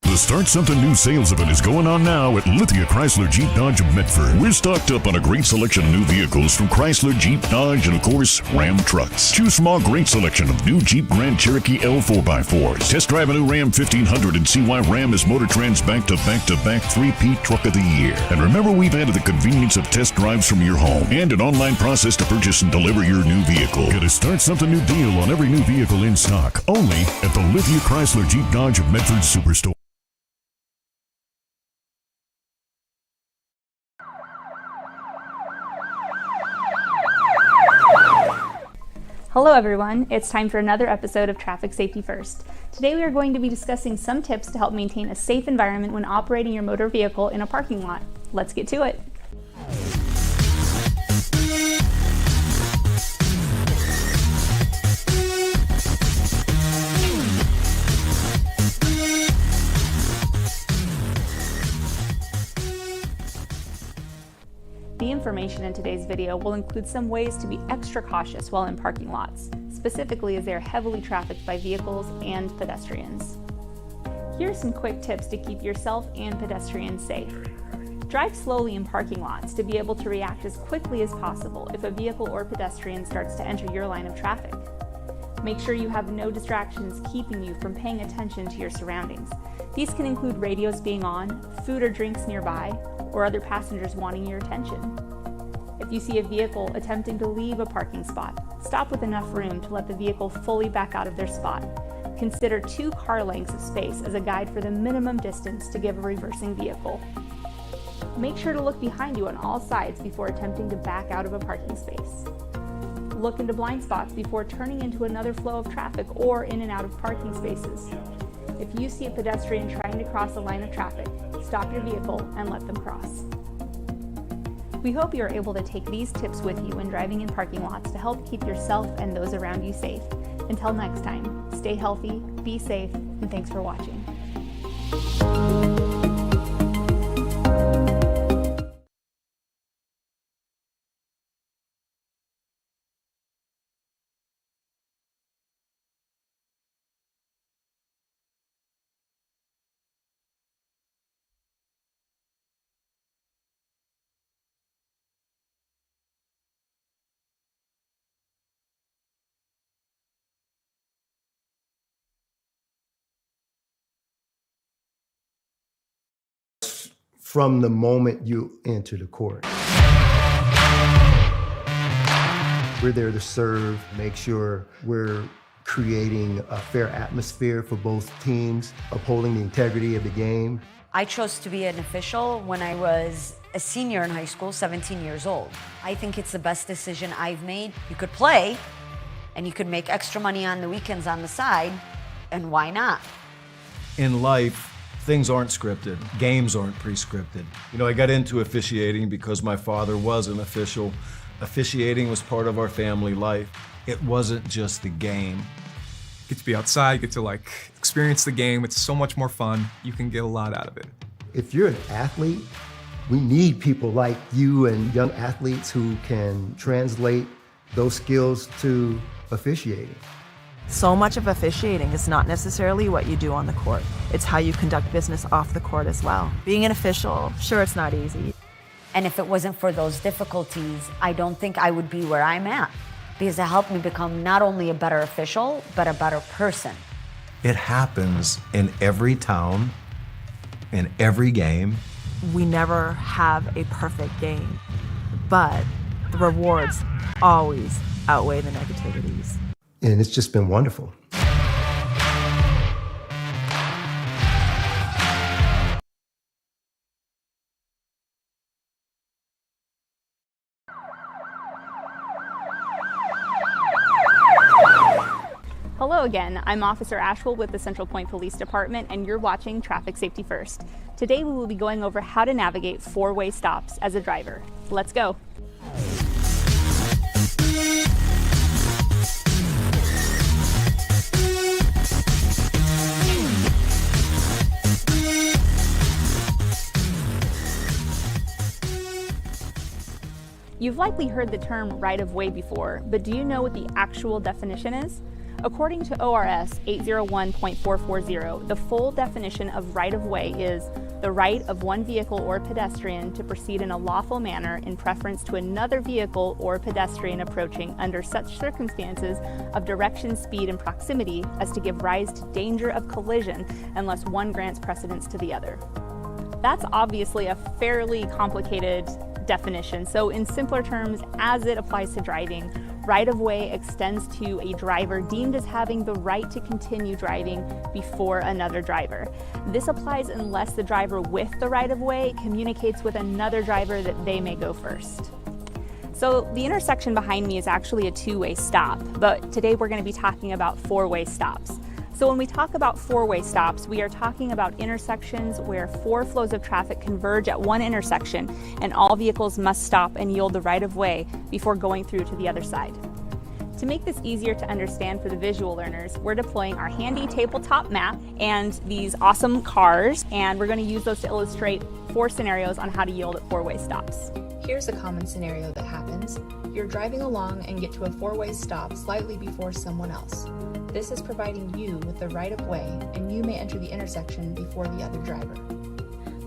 The Start Something New sales event is going on now at Lithia Chrysler Jeep Dodge of Medford. We're stocked up on a great selection of new vehicles from Chrysler, Jeep, Dodge, and of course, Ram trucks. Choose from our great selection of new Jeep Grand Cherokee L 4x4s. Test drive a new Ram 1500 and see why Ram is Motor Trend's back-to-back-to-back 3P Truck of the Year. And remember, we've added the convenience of test drives from your home and an online process to purchase and deliver your new vehicle. Get a Start Something New deal on every new vehicle in stock, only at the Lithia Chrysler Jeep Dodge of Medford Superstore. Hello everyone, it's time for another episode of Traffic Safety First. Today we are going to be discussing some tips to help maintain a safe environment when operating your motor vehicle in a parking lot. Let's get to it. The information in today's video will include some ways to be extra cautious while in parking lots, specifically as they are heavily trafficked by vehicles and pedestrians. Here are some quick tips to keep yourself and pedestrians safe. Drive slowly in parking lots to be able to react as quickly as possible if a vehicle or pedestrian starts to enter your line of traffic. Make sure you have no distractions keeping you from paying attention to your surroundings. These can include radios being on, food or drinks nearby, or other passengers wanting your attention. If you see a vehicle attempting to leave a parking spot, stop with enough room to let the vehicle fully back out of their spot. Consider 2 car lengths of space as a guide for the minimum distance to give a reversing vehicle. Make sure to look behind you on all sides before attempting to back out of a parking space. Look into blind spots before turning into another flow of traffic or in and out of parking spaces. If you see a pedestrian trying to cross a line of traffic, stop your vehicle and let them cross. We hope you are able to take these tips with you when driving in parking lots to help keep yourself and those around you safe. Until next time, stay healthy, be safe, and thanks for watching. From the moment you enter the court. We're there to serve, make sure we're creating a fair atmosphere for both teams, upholding the integrity of the game. I chose to be an official when I was a senior in high school, 17 years old. I think it's the best decision I've made. You could play, and you could make extra money on the weekends on the side, and why not? In life, things aren't scripted. Games aren't pre-scripted. You know, I got into officiating because my father was an official. Officiating was part of our family life. It wasn't just the game. Get to be outside, get to experience the game. It's so much more fun. You can get a lot out of it. If you're an athlete, we need people like you and young athletes who can translate those skills to officiating. So much of officiating is not necessarily what you do on the court. It's how you conduct business off the court as well. Being an official, sure, it's not easy. And if it wasn't for those difficulties, I don't think I would be where I'm at, because it helped me become not only a better official, but a better person. It happens in every town, in every game. We never have a perfect game, but the rewards always outweigh the negativities. And it's just been wonderful. Hello again, I'm Officer Ashwell with the Central Point Police Department, and you're watching Traffic Safety First. Today we will be going over how to navigate four-way stops as a driver. Let's go. You've likely heard the term right-of-way before, but do you know what the actual definition is? According to ORS 801.440, the full definition of right-of-way is the right of one vehicle or pedestrian to proceed in a lawful manner in preference to another vehicle or pedestrian approaching under such circumstances of direction, speed, and proximity as to give rise to danger of collision unless one grants precedence to the other. That's obviously a fairly complicated definition. So in simpler terms, as it applies to driving, right-of-way extends to a driver deemed as having the right to continue driving before another driver. This applies unless the driver with the right-of-way communicates with another driver that they may go first. So the intersection behind me is actually a two-way stop, but today we're going to be talking about four-way stops. So when we talk about four-way stops, we are talking about intersections where four flows of traffic converge at one intersection and all vehicles must stop and yield the right-of-way before going through to the other side. To make this easier to understand for the visual learners, we're deploying our handy tabletop map and these awesome cars, and we're going to use those to illustrate four scenarios on how to yield at four-way stops. Here's a common scenario that happens. You're driving along and get to a four-way stop slightly before someone else. This is providing you with the right of way, and you may enter the intersection before the other driver.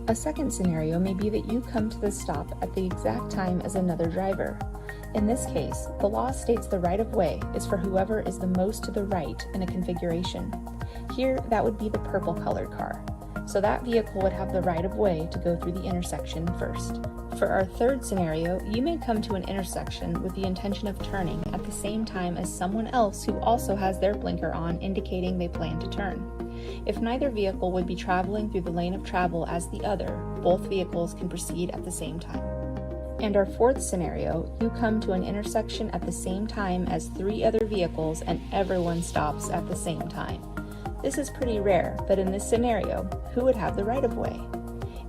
A second scenario may be that you come to the stop at the exact time as another driver. In this case, the law states the right of way is for whoever is the most to the right in a configuration. Here, that would be the purple colored car. So that vehicle would have the right of way to go through the intersection first. For our third scenario, you may come to an intersection with the intention of turning at the same time as someone else who also has their blinker on, indicating they plan to turn. If neither vehicle would be traveling through the lane of travel as the other, both vehicles can proceed at the same time. And our fourth scenario, you come to an intersection at the same time as three other vehicles and everyone stops at the same time. This is pretty rare, but in this scenario, who would have the right of way?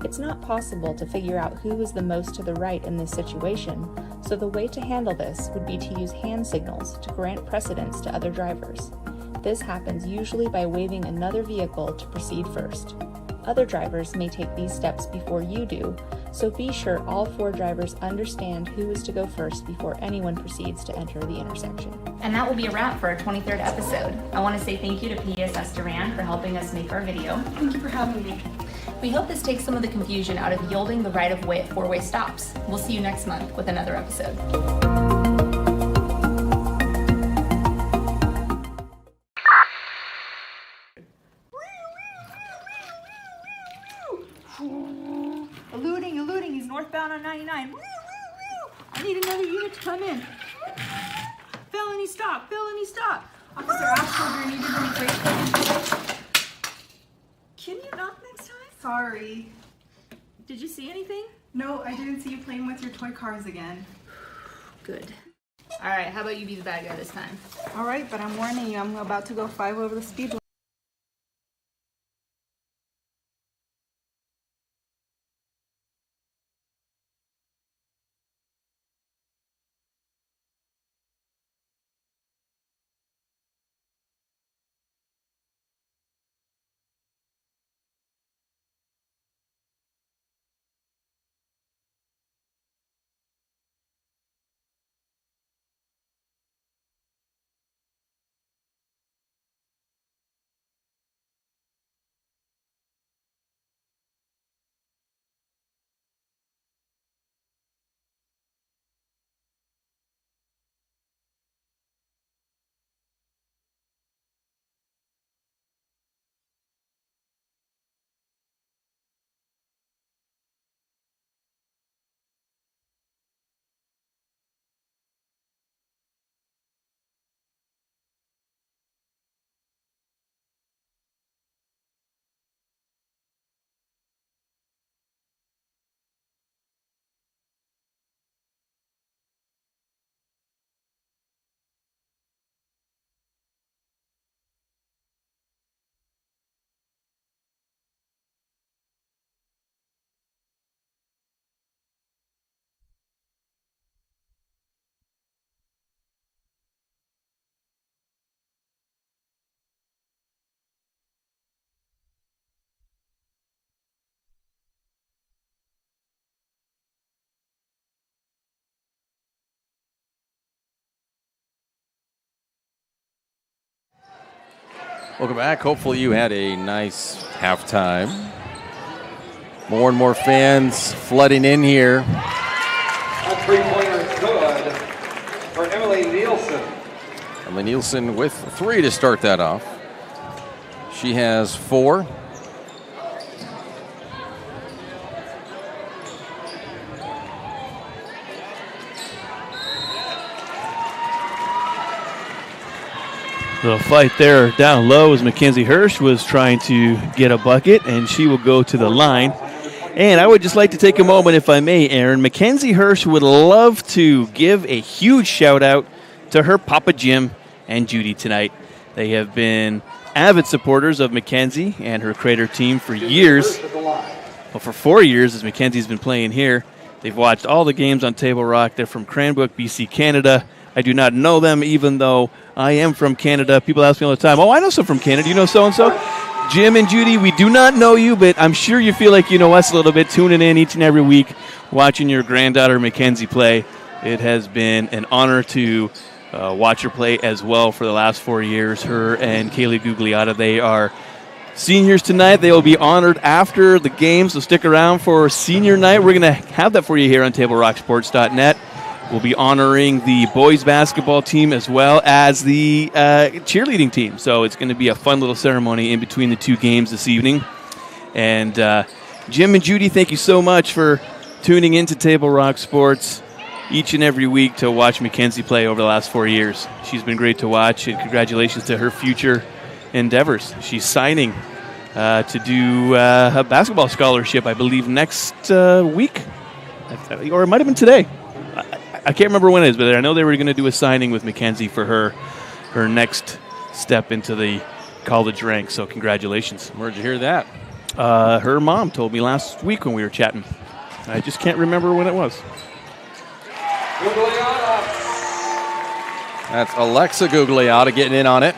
It's not possible to figure out who is the most to the right in this situation, so the way to handle this would be to use hand signals to grant precedence to other drivers. This happens usually by waving another vehicle to proceed first. Other drivers may take these steps before you do, so be sure all four drivers understand who is to go first before anyone proceeds to enter the intersection. And that will be a wrap for our 23rd episode. I want to say thank you to PSS Duran for helping us make our video. Thank you for having me. We hope this takes some of the confusion out of yielding the right of way at four-way stops. We'll see you next month with another episode. Eluding, he's northbound on 99. I need another unit to come in. Felony stop. Officer Ashford, you needed any break? Can you knock next time? Sorry. Did you see anything? No, I didn't see you playing with your toy cars again. Good. All right, how about you be the bad guy this time? All right, but I'm warning you, I'm about to go 5 over the speed limit. Welcome back. Hopefully you had a nice halftime. More and more fans flooding in here. A three-pointer is good for Emily Nielsen. Emily Nielsen with 3 to start that off. She has 4. The fight there down low as Mackenzie Hirsch was trying to get a bucket, and she will go to the line. And I would just like to take a moment, if I may, Aaron. Mackenzie Hirsch would love to give a huge shout-out to her Papa Jim and Judy tonight. They have been avid supporters of Mackenzie and her Crater team for years. Well, for 4 years, as Mackenzie's been playing here. They've watched all the games on Table Rock. They're from Cranbrook, BC, Canada. I do not know them, even though I am from Canada. People ask me all the time, oh, I know some from Canada. You know so-and-so? Jim and Judy, we do not know you, but I'm sure you feel like you know us a little bit, tuning in each and every week, watching your granddaughter Mackenzie play. It has been an honor to watch her play as well for the last 4 years. Her and Kaylee Gugliotta, they are seniors tonight. They will be honored after the game, so stick around for senior night. We're going to have that for you here on TableRockSports.net. We'll be honoring the boys basketball team as well as the cheerleading team. So it's going to be a fun little ceremony in between the 2 games this evening. And Jim and Judy, thank you so much for tuning into Table Rock Sports each and every week to watch Mackenzie play over the last 4 years. She's been great to watch, and congratulations to her future endeavors. She's signing to do a basketball scholarship, I believe, next week. Or it might have been today. I can't remember when it is, but I know they were going to do a signing with Mackenzie for her next step into the college ranks. So congratulations. Where'd you hear that? Her mom told me last week when we were chatting. I just can't remember when it was. That's Alexa Gugliotta getting in on it.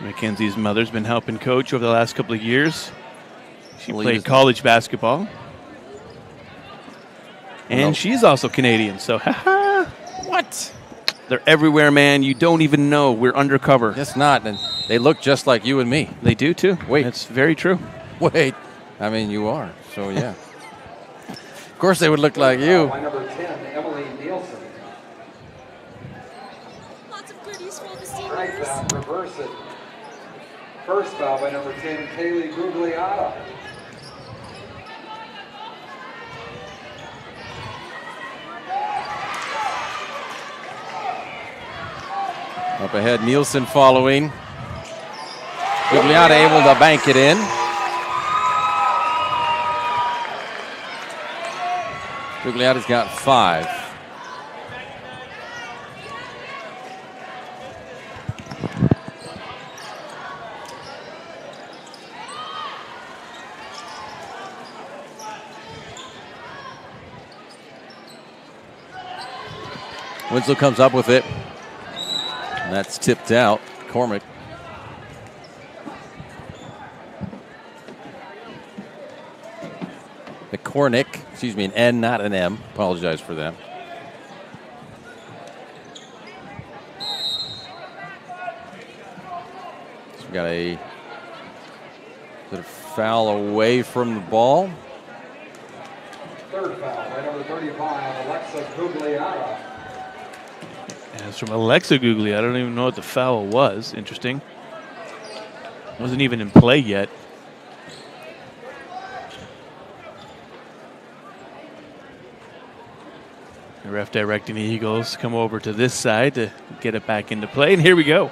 Mackenzie's mother's been helping coach over the last couple of years. She played college basketball. And she's also Canadian, so What? They're everywhere, man. You don't even know. We're undercover. Guess not. And they look just like you and me. They do, too. Wait. That's very true. Wait. I mean, you are. So, yeah. Of course they would look like you. By number 10, Emily Nielsen. Lots of goodies for the Strike seniors. that, reverse it. First foul by number 10, Kaylee Gugliotta. Up ahead, Nielsen following. Gugliotta able to bank it in. Gugliotta's got 5. Winslow comes up with it. And that's tipped out. Cormack. McCormick, excuse me, an N, not an M. Apologize for that. So we got a bit of foul away from the ball. Third foul by number 35, Alexa Gugliotta. And it's from Alexa Gugliotta. I don't even know what the foul was. Interesting. Wasn't even in play yet. The ref directing the Eagles come over to this side to get it back into play. And here we go.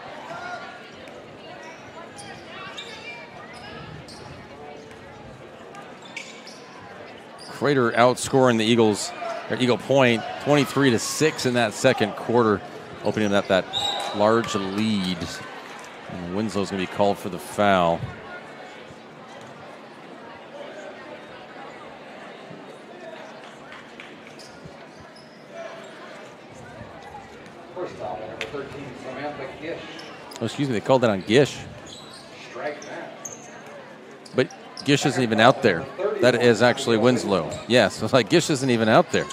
Crater outscoring the Eagles, or Eagle Point, 23-6 in that second quarter, opening up that large lead. And Winslow's going to be called for the foul. First foul by number 13, Samantha Gish. Oh, excuse me, they called that on Gish. Strike that. But Gish isn't even out there. That is actually Winslow. Yes, it's like Gish isn't even out there.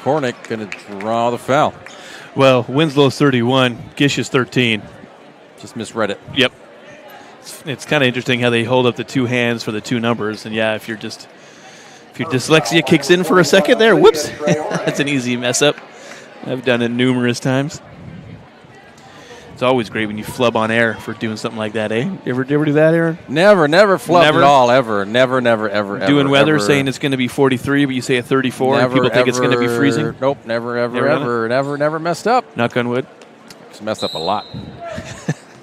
Cornick going to draw the foul. Well, Winslow's 31, Gish is 13. Just misread it. Yep. It's kind of interesting how they hold up the two hands for the two numbers. And yeah, if your dyslexia kicks in for a second there, whoops, that's an easy mess up. I've done it numerous times. It's always great when you flub on air for doing something like that, eh? You ever do that, Aaron? Never flub at all, ever. Never, ever. Doing weather, ever. Saying it's going to be 43, but you say a 34, and people think it's going to be freezing? Nope, never messed up. Knock on wood. It's messed up a lot.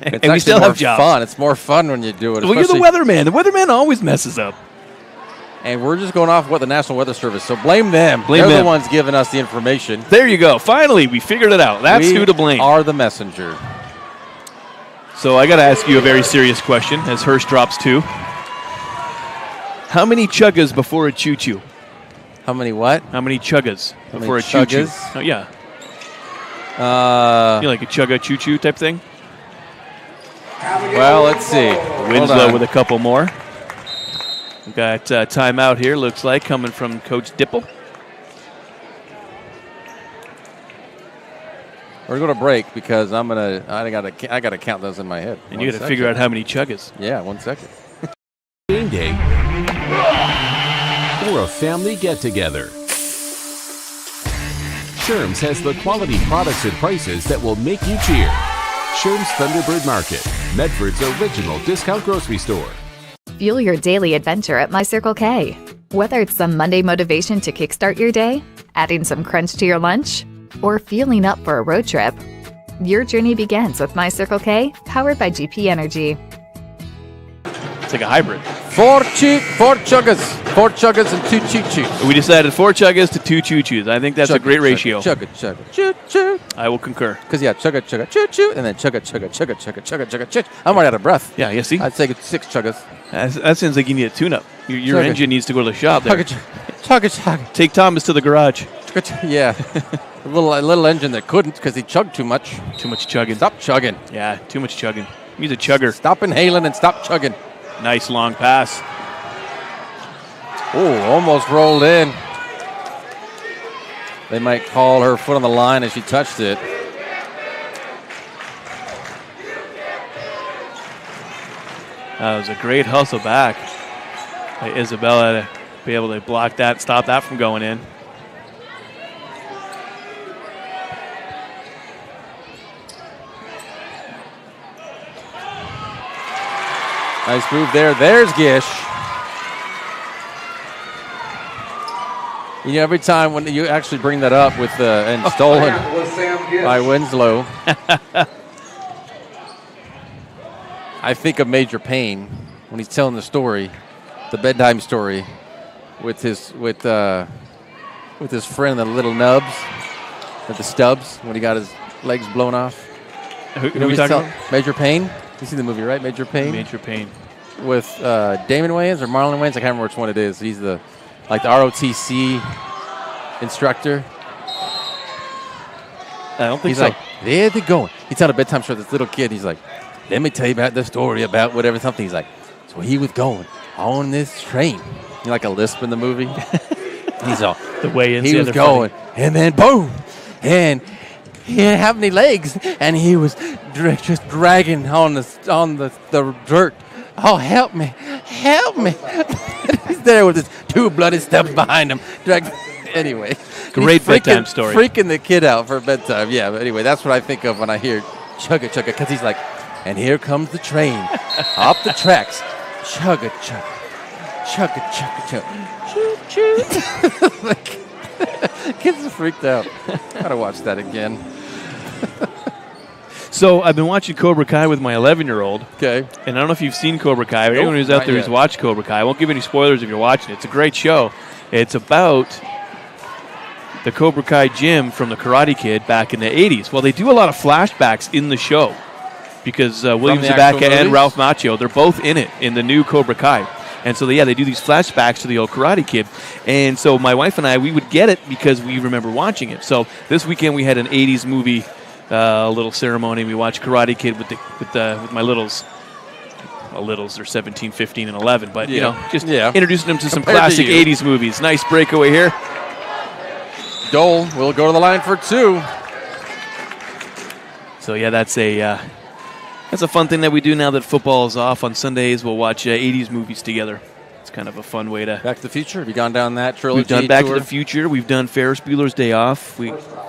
And we still have jobs. Fun. It's more fun when you do it. Well, you're the weatherman. The weatherman always messes up. And we're just going off what the National Weather Service, so blame them. They're the ones giving us the information. There you go. Finally, we figured it out. That's who to blame. We are the messenger. So I got to ask you a very serious question as Hurst drops 2. How many chuggas before a choo-choo? How many what? How many chuggas before a chuggas? choo-choo? Oh, yeah. You like a chugga choo-choo type thing? Well, let's see. Winslow with a couple more. We got timeout here, looks like, coming from Coach Dipple. We're going to break because I gotta count those in my head. And you got to figure out how many chuggas. Yeah, 1 second. Game day or a family get-together. Sherm's has the quality products and prices that will make you cheer. Sherm's Thunderbird Market, Medford's original discount grocery store. Fuel your daily adventure at My Circle K. Whether it's some Monday motivation to kickstart your day, adding some crunch to your lunch, or fueling up for a road trip, your journey begins with My Circle K, powered by GP Energy. It's like a hybrid. 4 chuggas and 2 choo-choos. We decided 4 chuggas to 2 choo-choos. I think that's a great ratio. Chugga, choo-choo. I will concur. Because, chugga, choo-choo, and then chugga, choo. I'm right out of breath. Yeah, you see? I'd say 6 chuggas. That sounds like you need a tune-up. Your engine needs to go to the shop there. Chugga. Take Thomas to the garage. Yeah. a little engine that couldn't because he chugged too much. Too much chugging. Stop chugging. Yeah, too much chugging. He's a chugger. Stop inhaling and stop chugging. Nice long pass. Oh, almost rolled in. They might call her foot on the line as she touched it. That was a great hustle back by Isabella to be able to block that, stop that from going in. Nice move there. There's Gish. You know, every time when you actually bring that up with and stolen by Winslow, I think of Major Payne when he's telling the story, the bedtime story, with his friend, the little nubs, with the stubs, when he got his legs blown off. Who are we talking about? Major Payne. You seen the movie, right? Major Payne. Major Payne. With Damon Wayans or Marlon Wayans. I can't remember which one it is. He's the ROTC instructor. I don't think he's so. Like, there they going. He's telling a bedtime story to this little kid. He's like, let me tell you about the story about whatever something. He's like, so he was going on this train. You know, like a lisp in the movie. He's all the way he was going, and then boom, and he didn't have any legs, and he was just dragging on the dirt. Oh, help me. He's there with his 2 bloody steps behind him. Anyway. Great bedtime story. Freaking the kid out for bedtime. Yeah, but anyway, that's what I think of when I hear chugga, because he's like, and here comes the train up the tracks. Chugga, choo-choo. Kids are freaked out. Gotta watch that again. So I've been watching Cobra Kai with my 11-year-old. Okay. And I don't know if you've seen Cobra Kai, but anyone who's out there who's watched Cobra Kai, I won't give any spoilers if you're watching it. It's a great show. It's about the Cobra Kai gym from the Karate Kid back in the 80s. Well, they do a lot of flashbacks in the show because William Zabaka and Ralph Macchio, they're both in it in the new Cobra Kai. And so, they do these flashbacks to the old Karate Kid. And so my wife and I, we would get it because we remember watching it. So this weekend we had an 80s movie little ceremony. We watched Karate Kid with my littles. They're 17, 15, and 11. But, introducing them to some classic 80s movies. Nice breakaway here. Dole will go to the line for 2. So yeah, that's a fun thing that we do now that football is off. On Sundays, we'll watch 80s movies together. It's kind of a fun way to. Back to the Future. Have you gone down that trilogy? We've done Back tour? to the Future. We've done Ferris Bueller's Day Off.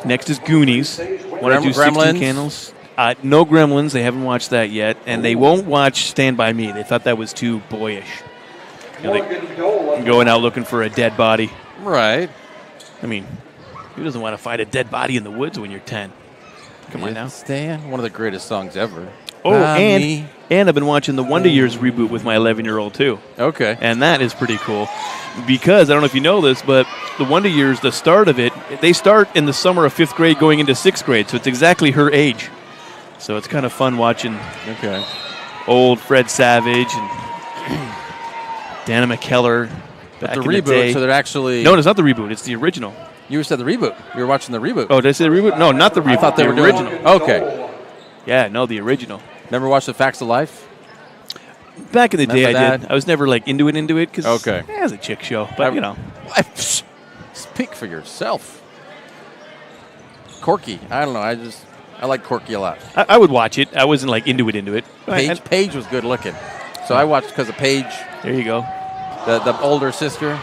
Next is Goonies. Want to do 16 Gremlins? Candles? No Gremlins. They haven't watched that yet, and they won't watch Stand By Me. They thought that was too boyish. Going out looking for a dead body. Right. I mean, who doesn't want to find a dead body in the woods when you're 10? Come on now. Stan, one of the greatest songs ever. Oh, and I've been watching the Wonder Years reboot with my 11-year-old, too. Okay. And that is pretty cool because, I don't know if you know this, but the Wonder Years, the start of it, they start in the summer of 5th grade going into 6th grade, so it's exactly her age. So it's kind of fun watching old Fred Savage and Dana McKellar. But the reboot, so they're actually... No, it's not the reboot. It's the original. You said the reboot. You were watching the reboot. Oh, did I say the reboot? No, not the reboot. I thought they were original. Okay. Yeah, no, the original. Never watched The Facts of Life? Back in the day, Remember I did. I was never like into it because Okay. it was a chick show. But, you know. Speak for yourself. Corky. I don't know. I like Corky a lot. I would watch it. I wasn't like into it. Paige was good looking. So I watched because of Paige. There you go. The older sister.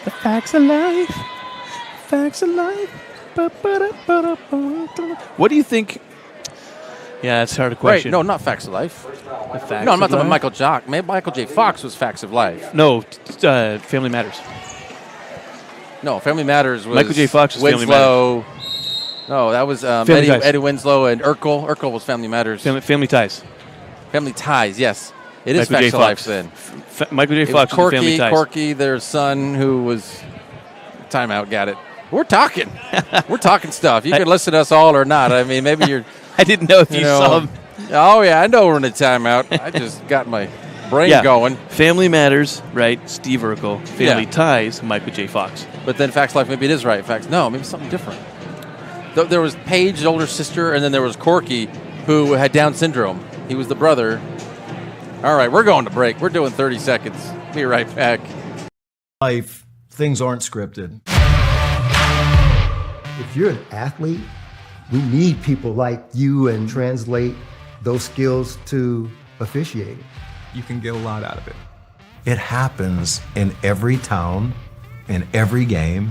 The facts of life. Facts of life. What do you think? Yeah, that's a hard question. Right, no, not Facts of Life. The Facts No, I'm not of talking about Life? Michael Jock. Maybe Michael J. Fox was Facts of Life. No, Family Matters. No, Family Matters was Michael J. Fox was Family Winslow. No, that was Family Ties. Eddie Winslow and Urkel. Urkel was Family Matters. Family Ties. Family Ties, yes. It is Michael J. Facts of Life Fox. then. Michael J. It was Fox was Family Ties. Corky, their son, who was... Timeout, got it. We're talking. We're talking stuff. You can listen to us all or not. I mean, maybe you're... I didn't know if you saw them. Oh, yeah, I know we're in a timeout. I just got my brain going. Family Matters, right? Steve Urkel. Family Ties, Michael J. Fox. But then Facts of Life, maybe it is right. Facts, no, maybe something different. There was Paige's older sister, and then there was Corky, who had Down syndrome. He was the brother. All right, we're going to break. We're doing 30 seconds. Be right back. Life, things aren't scripted. If you're an athlete, we need people like you and translate those skills to officiating. You can get a lot out of it. It happens in every town, in every game.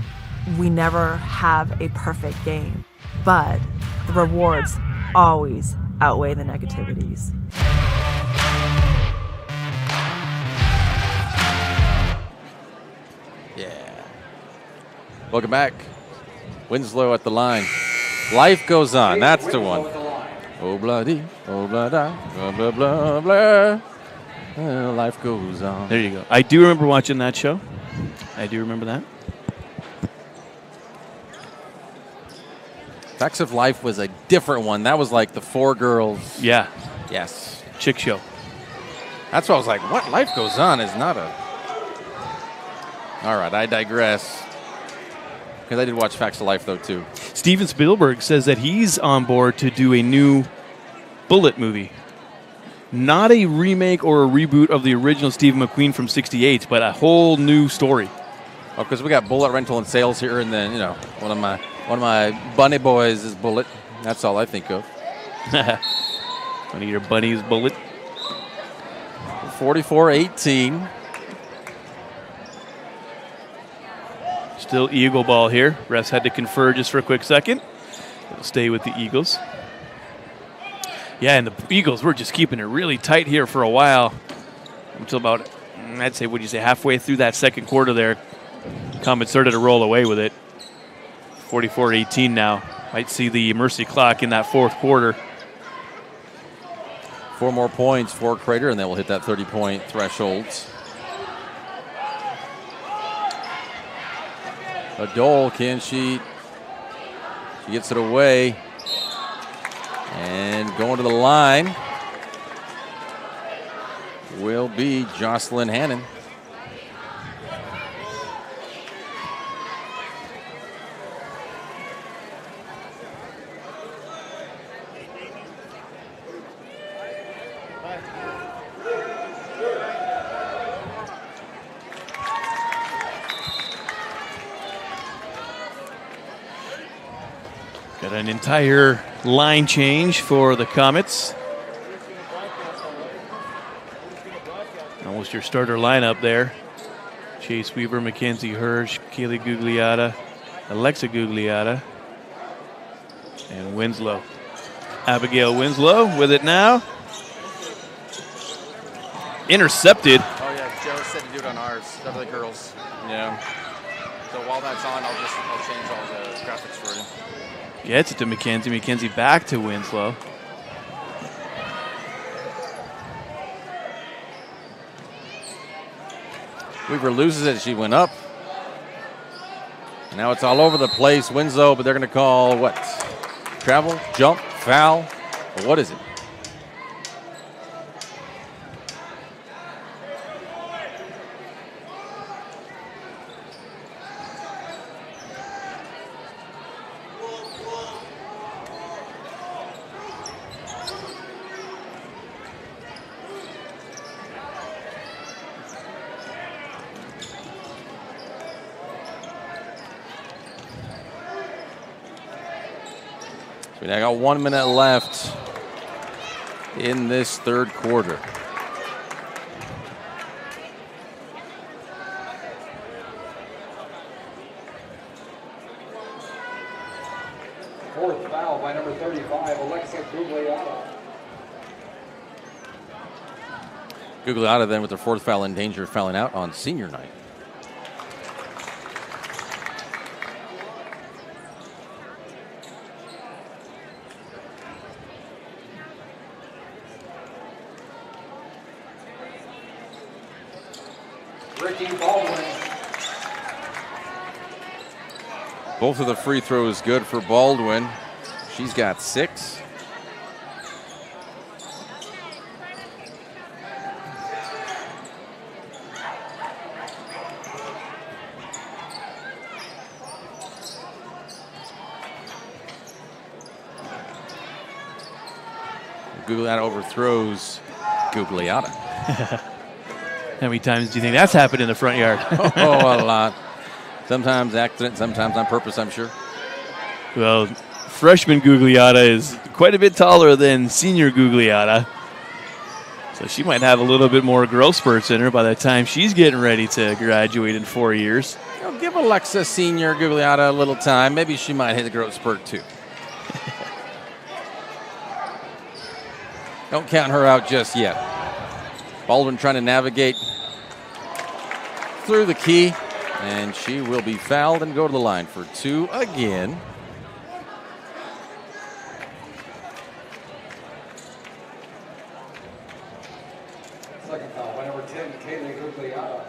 We never have a perfect game, but the rewards always outweigh the negativities. Yeah. Welcome back. Winslow at the line. Life goes on. That's the one. Oh, bloody. Oh, blah, da. Blah, blah, blah, blah. Life goes on. There you go. I do remember watching that show. I do remember that. Facts of Life was a different one. That was like the four girls. Yeah. Yes. Chick show. That's why I was like, what? Life Goes On is not a... All right, I digress. Because I did watch Facts of Life, though, too. Steven Spielberg says that he's on board to do a new Bullet movie. Not a remake or a reboot of the original Steve McQueen from '68, but a whole new story. Oh, because we got Bullet rental and sales here, and then, you know, one of my bunny boys is Bullet. That's all I think of. One of your bunnies, Bullet. 44-18. Still Eagle ball here. Refs had to confer just for a quick second. It'll stay with the Eagles. Yeah, and the Eagles were just keeping it really tight here for a while. Until about, I'd say, would you say, halfway through that second quarter there. Comet started to roll away with it. 44-18 now. Might see the mercy clock in that fourth quarter. 4 more points for Crater, and they will hit that 30-point threshold. Dole, can she gets it away. And going to the line will be Jocelyn Hannon. Got an entire line change for the Comets. Almost your starter lineup there. Chase Weaver, Mackenzie Hirsch, Kaylee Gugliotta, Alexa Gugliotta, and Winslow. Abigail Winslow with it now. Intercepted. Oh yeah, Joe said to do it on ours, of the girls. Yeah. So while that's on, I'll change all the graphics for you. Gets it to Mackenzie. Mackenzie back to Winslow. Weaver loses it. She went up. And now it's all over the place. Winslow, but they're going to call what? Travel, jump, foul. Or what is it? We now got 1 minute left in this third quarter. Fourth foul by number 35, Alexa Gugliotta. Gugliotta then with their fourth foul in danger of fouling out on senior night. Both of the free throws good for Baldwin. She's got 6. Gugliotta overthrows Gugliotta. How many times do you think that's happened in the front yard? Oh, a lot. Sometimes accident, sometimes on purpose, I'm sure. Well, freshman Gugliotta is quite a bit taller than senior Gugliotta. So she might have a little bit more growth spurts in her by the time she's getting ready to graduate in 4 years. You know, give Alexa senior Gugliotta a little time. Maybe she might hit the growth spurt too. Don't count her out just yet. Baldwin trying to navigate through the key. And she will be fouled and go to the line for 2 again. Second foul by number 10, Kaylee Gugliotta.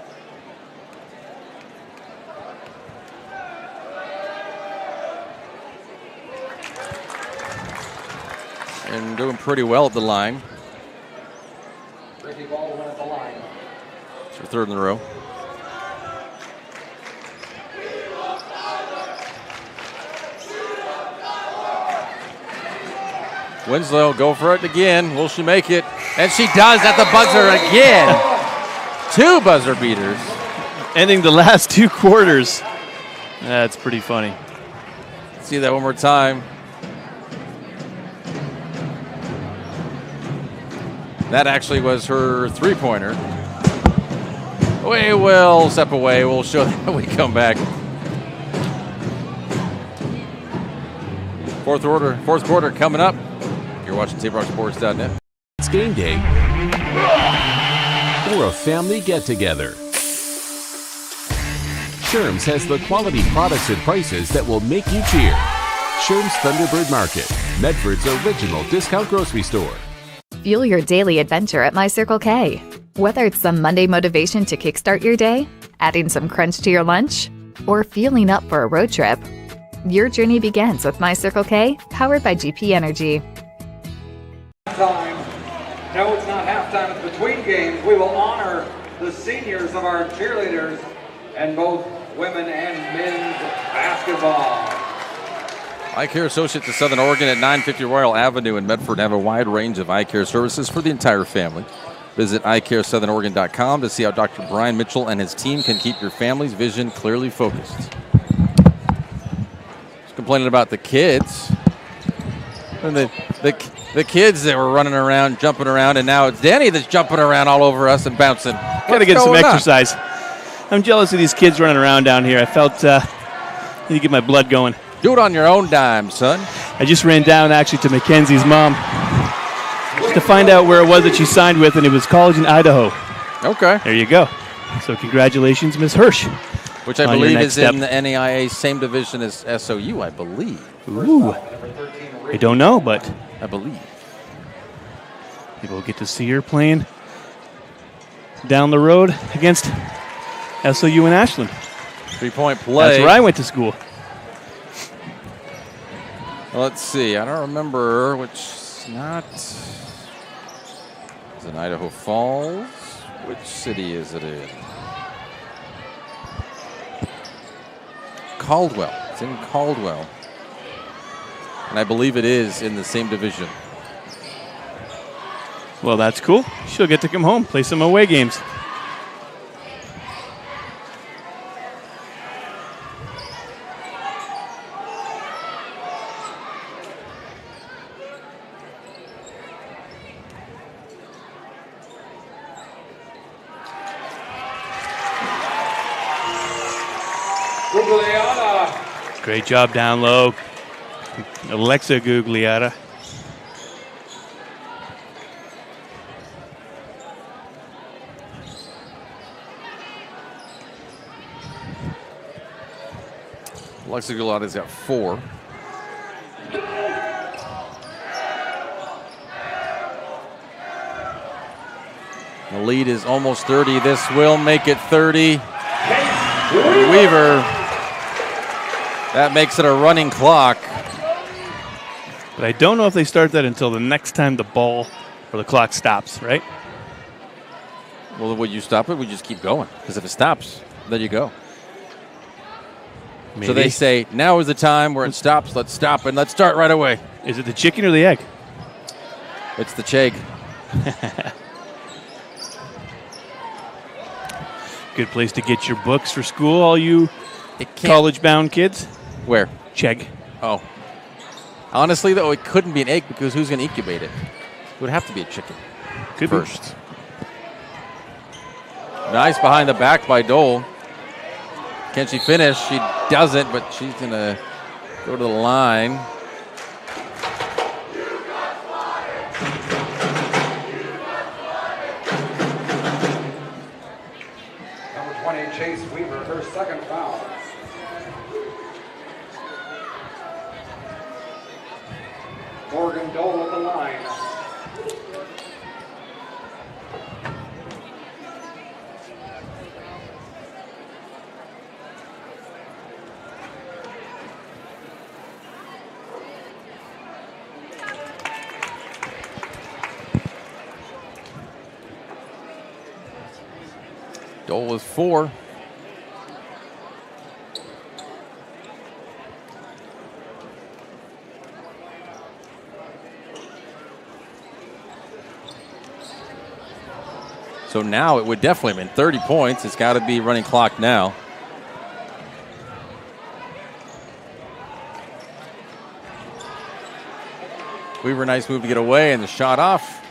And doing pretty well at the line. Ricky Baldwin at the line. It's her third in a row. Winslow, go for it again. Will she make it? And she does at the buzzer again. 2 buzzer beaters. Ending the last 2 quarters. That's pretty funny. See that one more time. That actually was her 3-pointer. We will step away. We'll show that when we come back. Fourth quarter coming up. You're watching TapeRockSports.net. It's game day or a family get-together. Sherm's has the quality products and prices that will make you cheer. Sherm's Thunderbird Market, Medford's original discount grocery store. Fuel your daily adventure at My Circle K. Whether it's some Monday motivation to kickstart your day, adding some crunch to your lunch, or fueling up for a road trip, your journey begins with My Circle K, powered by GP Energy. Time. No, it's not halftime. It's between games. We will honor the seniors of our cheerleaders and both women and men's basketball. Eye Care Associates of Southern Oregon at 950 Royal Avenue in Medford have a wide range of eye care services for the entire family. Visit eyecaresouthernoregon.com to see how Dr. Brian Mitchell and his team can keep your family's vision clearly focused. Just complaining about the kids. And the kids that were running around, jumping around, and now it's Danny that's jumping around all over us and bouncing. Got to get some exercise. I'm jealous of these kids running around down here. I felt I need to get my blood going. Do it on your own dime, son. I just ran down actually to Mackenzie's mom to find out where it was that she signed with, and it was college in Idaho. Okay. There you go. So congratulations, Ms. Hirsch. Which I believe is in the NAIA same division as SOU, I believe. Ooh. I don't know, but I believe. Maybe we'll get to see her playing down the road against SOU in Ashland. 3-point play. That's where I went to school. Let's see. I don't remember which. Not. Is it Idaho Falls? Which city is it in? Caldwell. It's in Caldwell. And I believe it is in the same division. Well, that's cool. She'll get to come home, play some away games. Great job down low. Alexa Gugliotta. Alexa Gugliotta's got 4. The lead is almost 30. This will make it 30. Weaver. That makes it a running clock. But I don't know if they start that until the next time the ball or the clock stops, right? Well, would you stop it? Would you just keep going? Because if it stops, there you go. Maybe. So they say, now is the time where it stops. Let's stop and let's start right away. Is it the chicken or the egg? It's the chegg. Good place to get your books for school, all you college-bound kids. Where? Chegg. Oh. Honestly, though, it couldn't be an egg because who's going to incubate it? It would have to be a chicken. Could first. Nice behind the back by Dole. Can she finish? She doesn't, but she's going to go to the line. Number 20, Chase Weaver, her second foul. Morgan Dole at the line. Dole is 4. So now it would definitely have been 30 points. It's got to be running clock now. Weaver, nice move to get away and the shot off.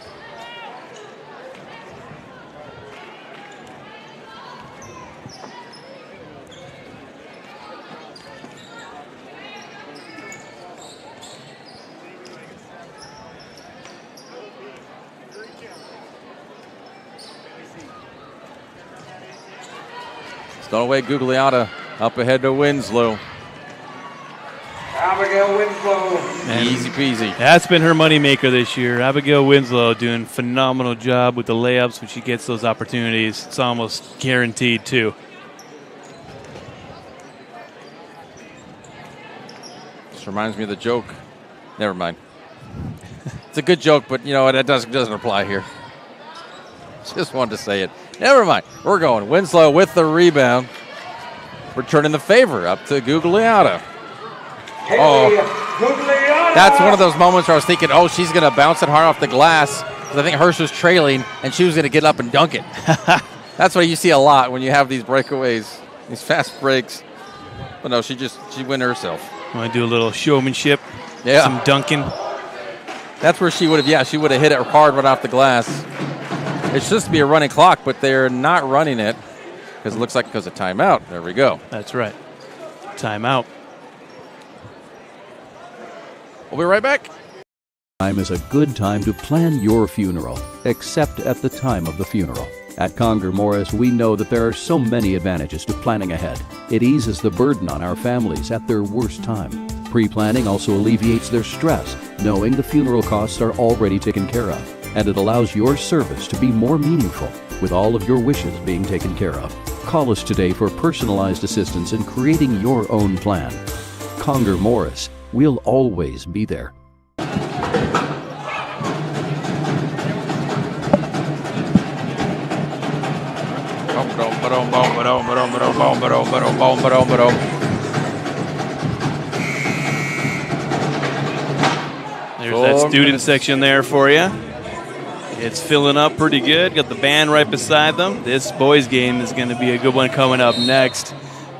Dunaway Gugliotta up ahead to Winslow. Abigail Winslow. And easy peasy. That's been her moneymaker this year. Abigail Winslow doing a phenomenal job with the layups when she gets those opportunities. It's almost guaranteed, too. This reminds me of the joke. Never mind. It's a good joke, but you know what? It doesn't apply here. Just wanted to say it. Never mind. We're going. Winslow with the rebound. Returning the favor up to Gugliotta. Oh, that's one of those moments where I was thinking, oh, she's going to bounce it hard off the glass. Because I think Hirsch was trailing, and she was going to get up and dunk it. That's what you see a lot when you have these breakaways, these fast breaks. But no, she went herself. Want to do a little showmanship? Yeah. Some dunking. That's where she would have, she would have hit it hard right off the glass. It's supposed to be a running clock, but they're not running it because it looks like because of timeout. There we go. That's right. Timeout. We'll be right back. Time is a good time to plan your funeral, except at the time of the funeral. At Conger Morris, we know that there are so many advantages to planning ahead. It eases the burden on our families at their worst time. Pre-planning also alleviates their stress, knowing the funeral costs are already taken care of. And it allows your service to be more meaningful, with all of your wishes being taken care of. Call us today for personalized assistance in creating your own plan. Conger Morris, we'll always be there. There's that student section there for you. It's filling up pretty good. Got the band right beside them. This boys game is going to be a good one coming up next.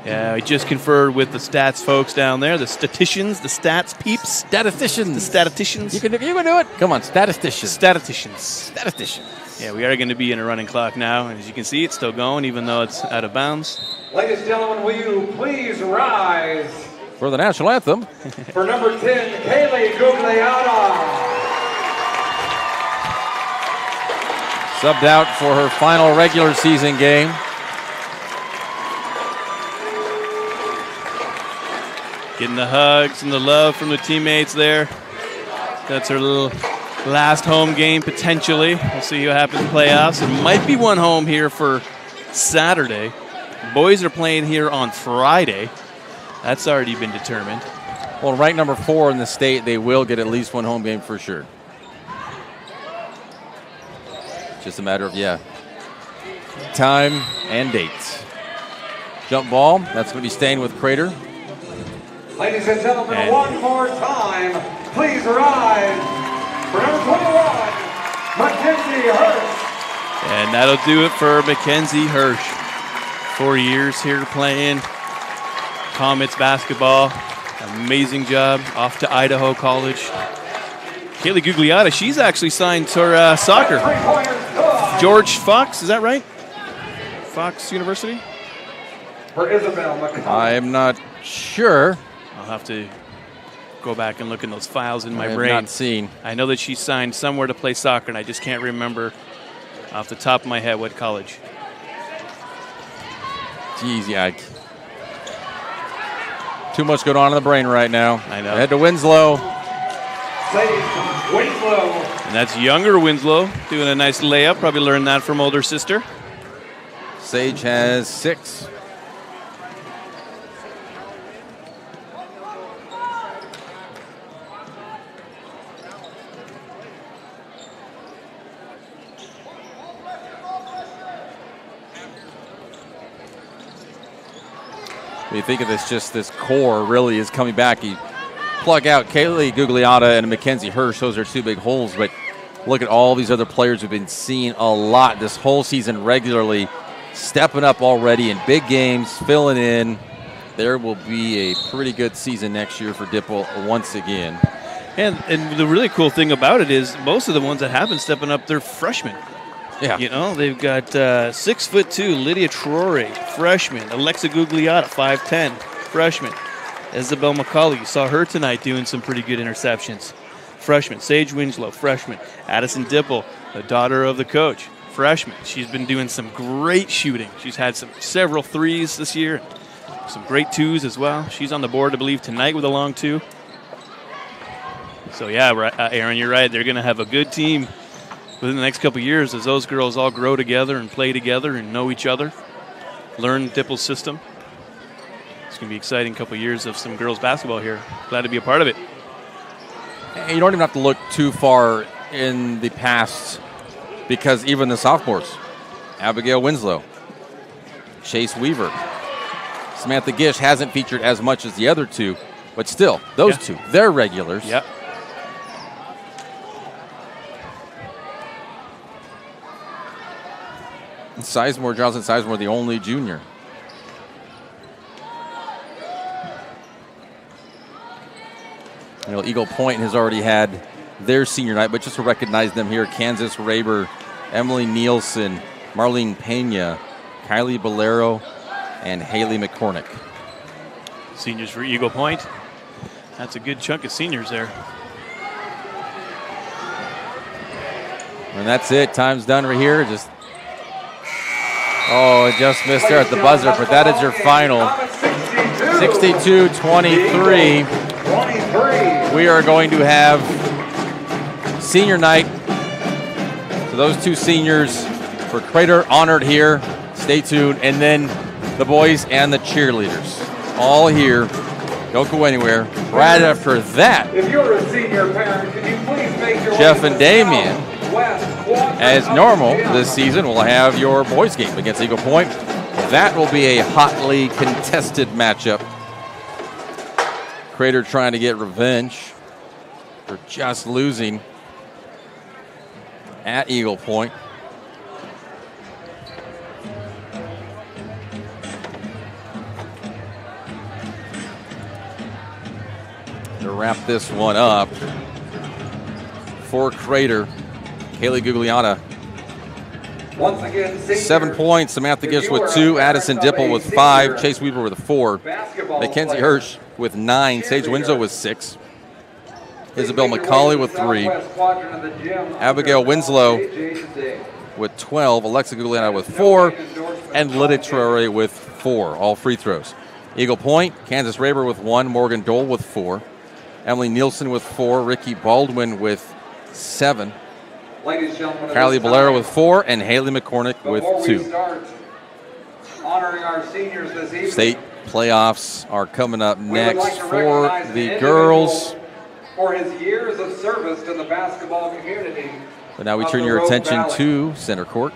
I just conferred with the stats folks down there, the statisticians, the stats peeps. Statisticians. The statisticians. You can do it. Come on, statisticians. Statisticians. Statisticians. Yeah, we are going to be in a running clock now. And as you can see, it's still going, even though it's out of bounds. Ladies and gentlemen, will you please rise for the national anthem? For number 10, Kaylee Gugliotta. Subbed out for her final regular season game. Getting the hugs and the love from the teammates there. That's her little last home game, potentially. We'll see what happens in playoffs. It might be one home here for Saturday. Boys are playing here on Friday. That's already been determined. Well, ranked number 4 in the state, they will get at least one home game for sure. Just a matter of, time and dates. Jump ball, that's going to be staying with Crater. Ladies and gentlemen, one more time, please rise for number 21, Mackenzie Hirsch. And that'll do it for Mackenzie Hirsch. 4 years here playing Comets basketball. Amazing job. Off to Idaho College. Kaylee Gugliotta, she's actually signed for soccer. George Fox, is that right? Fox University? For Isabel McConnell. I'm not sure. I'll have to go back and look in those files in my I brain. have not seen. I know that she signed somewhere to play soccer, and I just can't remember off the top of my head what college. Jeez, too much going on in the brain right now. I know. Head to Winslow. Winslow. And that's younger Winslow doing a nice layup. Probably learned that from older sister. Sage has 6. When you think of this core really is coming back. You plug out Kaylee Gugliotta and Mackenzie Hirsch. Those are 2 big holes, but look at all these other players who've been seen a lot this whole season regularly, stepping up already in big games, filling in. There will be a pretty good season next year for Dipple once again. And the really cool thing about it is most of the ones that have been stepping up, they're freshmen. Yeah. You know, they've got 6'2", Lydia Traore, freshman. Alexa Gugliotta, 5'10", freshman. Isabel McCauley, you saw her tonight doing some pretty good interceptions. Freshman. Sage Winslow, freshman. Addison Dipple, the daughter of the coach, freshman. She's been doing some great shooting. She's had several threes this year, some great 2s as well. She's on the board, I believe, tonight with a long 2. So, Aaron, you're right. They're going to have a good team within the next couple of years as those girls all grow together and play together and know each other, learn Dipple's system. It's going to be an exciting couple of years of some girls basketball here. Glad to be a part of it. You don't even have to look too far in the past because even the sophomores, Abigail Winslow, Chase Weaver, Samantha Gish hasn't featured as much as the other 2, but still, those 2, they're regulars. Yep. Johnson Sizemore, the only junior. Eagle Point has already had their senior night, but just to recognize them here, Kansas Raber, Emily Nielsen, Marlene Pena, Kylie Bolero, and Haley McCormick. Seniors for Eagle Point. That's a good chunk of seniors there. And that's it. Time's done right here. Just it just missed there at the buzzer, but that is your final. 62-23. We are going to have senior night. So those two seniors for Crater honored here. Stay tuned. And then the boys and the cheerleaders all here. Don't go anywhere. Right after that, if you're a senior parent, can you please make your Jeff way and to the Damien, southwest quadrant as of normal the gym? this season, will have your boys game against Eagle Point. That will be a hotly contested matchup. Crater trying to get revenge for just losing at Eagle Point. To wrap this one up for Crater, Kaylee Gugliana. Once again, 7 points. Samantha Gibbs with 2. Addison Dipple with 5. Chase Weaver with 4. Mackenzie Hirsch with 9. Sage Winslow with 6. Isabel McCauley with 3. Abigail Winslow with 12. Alexa Gugliana with 4. And Lydia Traore with 4. All free throws. Eagle Point, Kansas Raber with 1. Morgan Dole with 4. Emily Nielsen with 4. Ricky Baldwin with 7. Ladies and gentlemen, Kylie Bolero with 4, and Haley McCormick with 2. Honoring our seniors this evening. State playoffs are coming up We would next like to for recognize an the individual girls. for his years of service to the basketball community. But now we of turn the your Rogue attention Valley. to center court.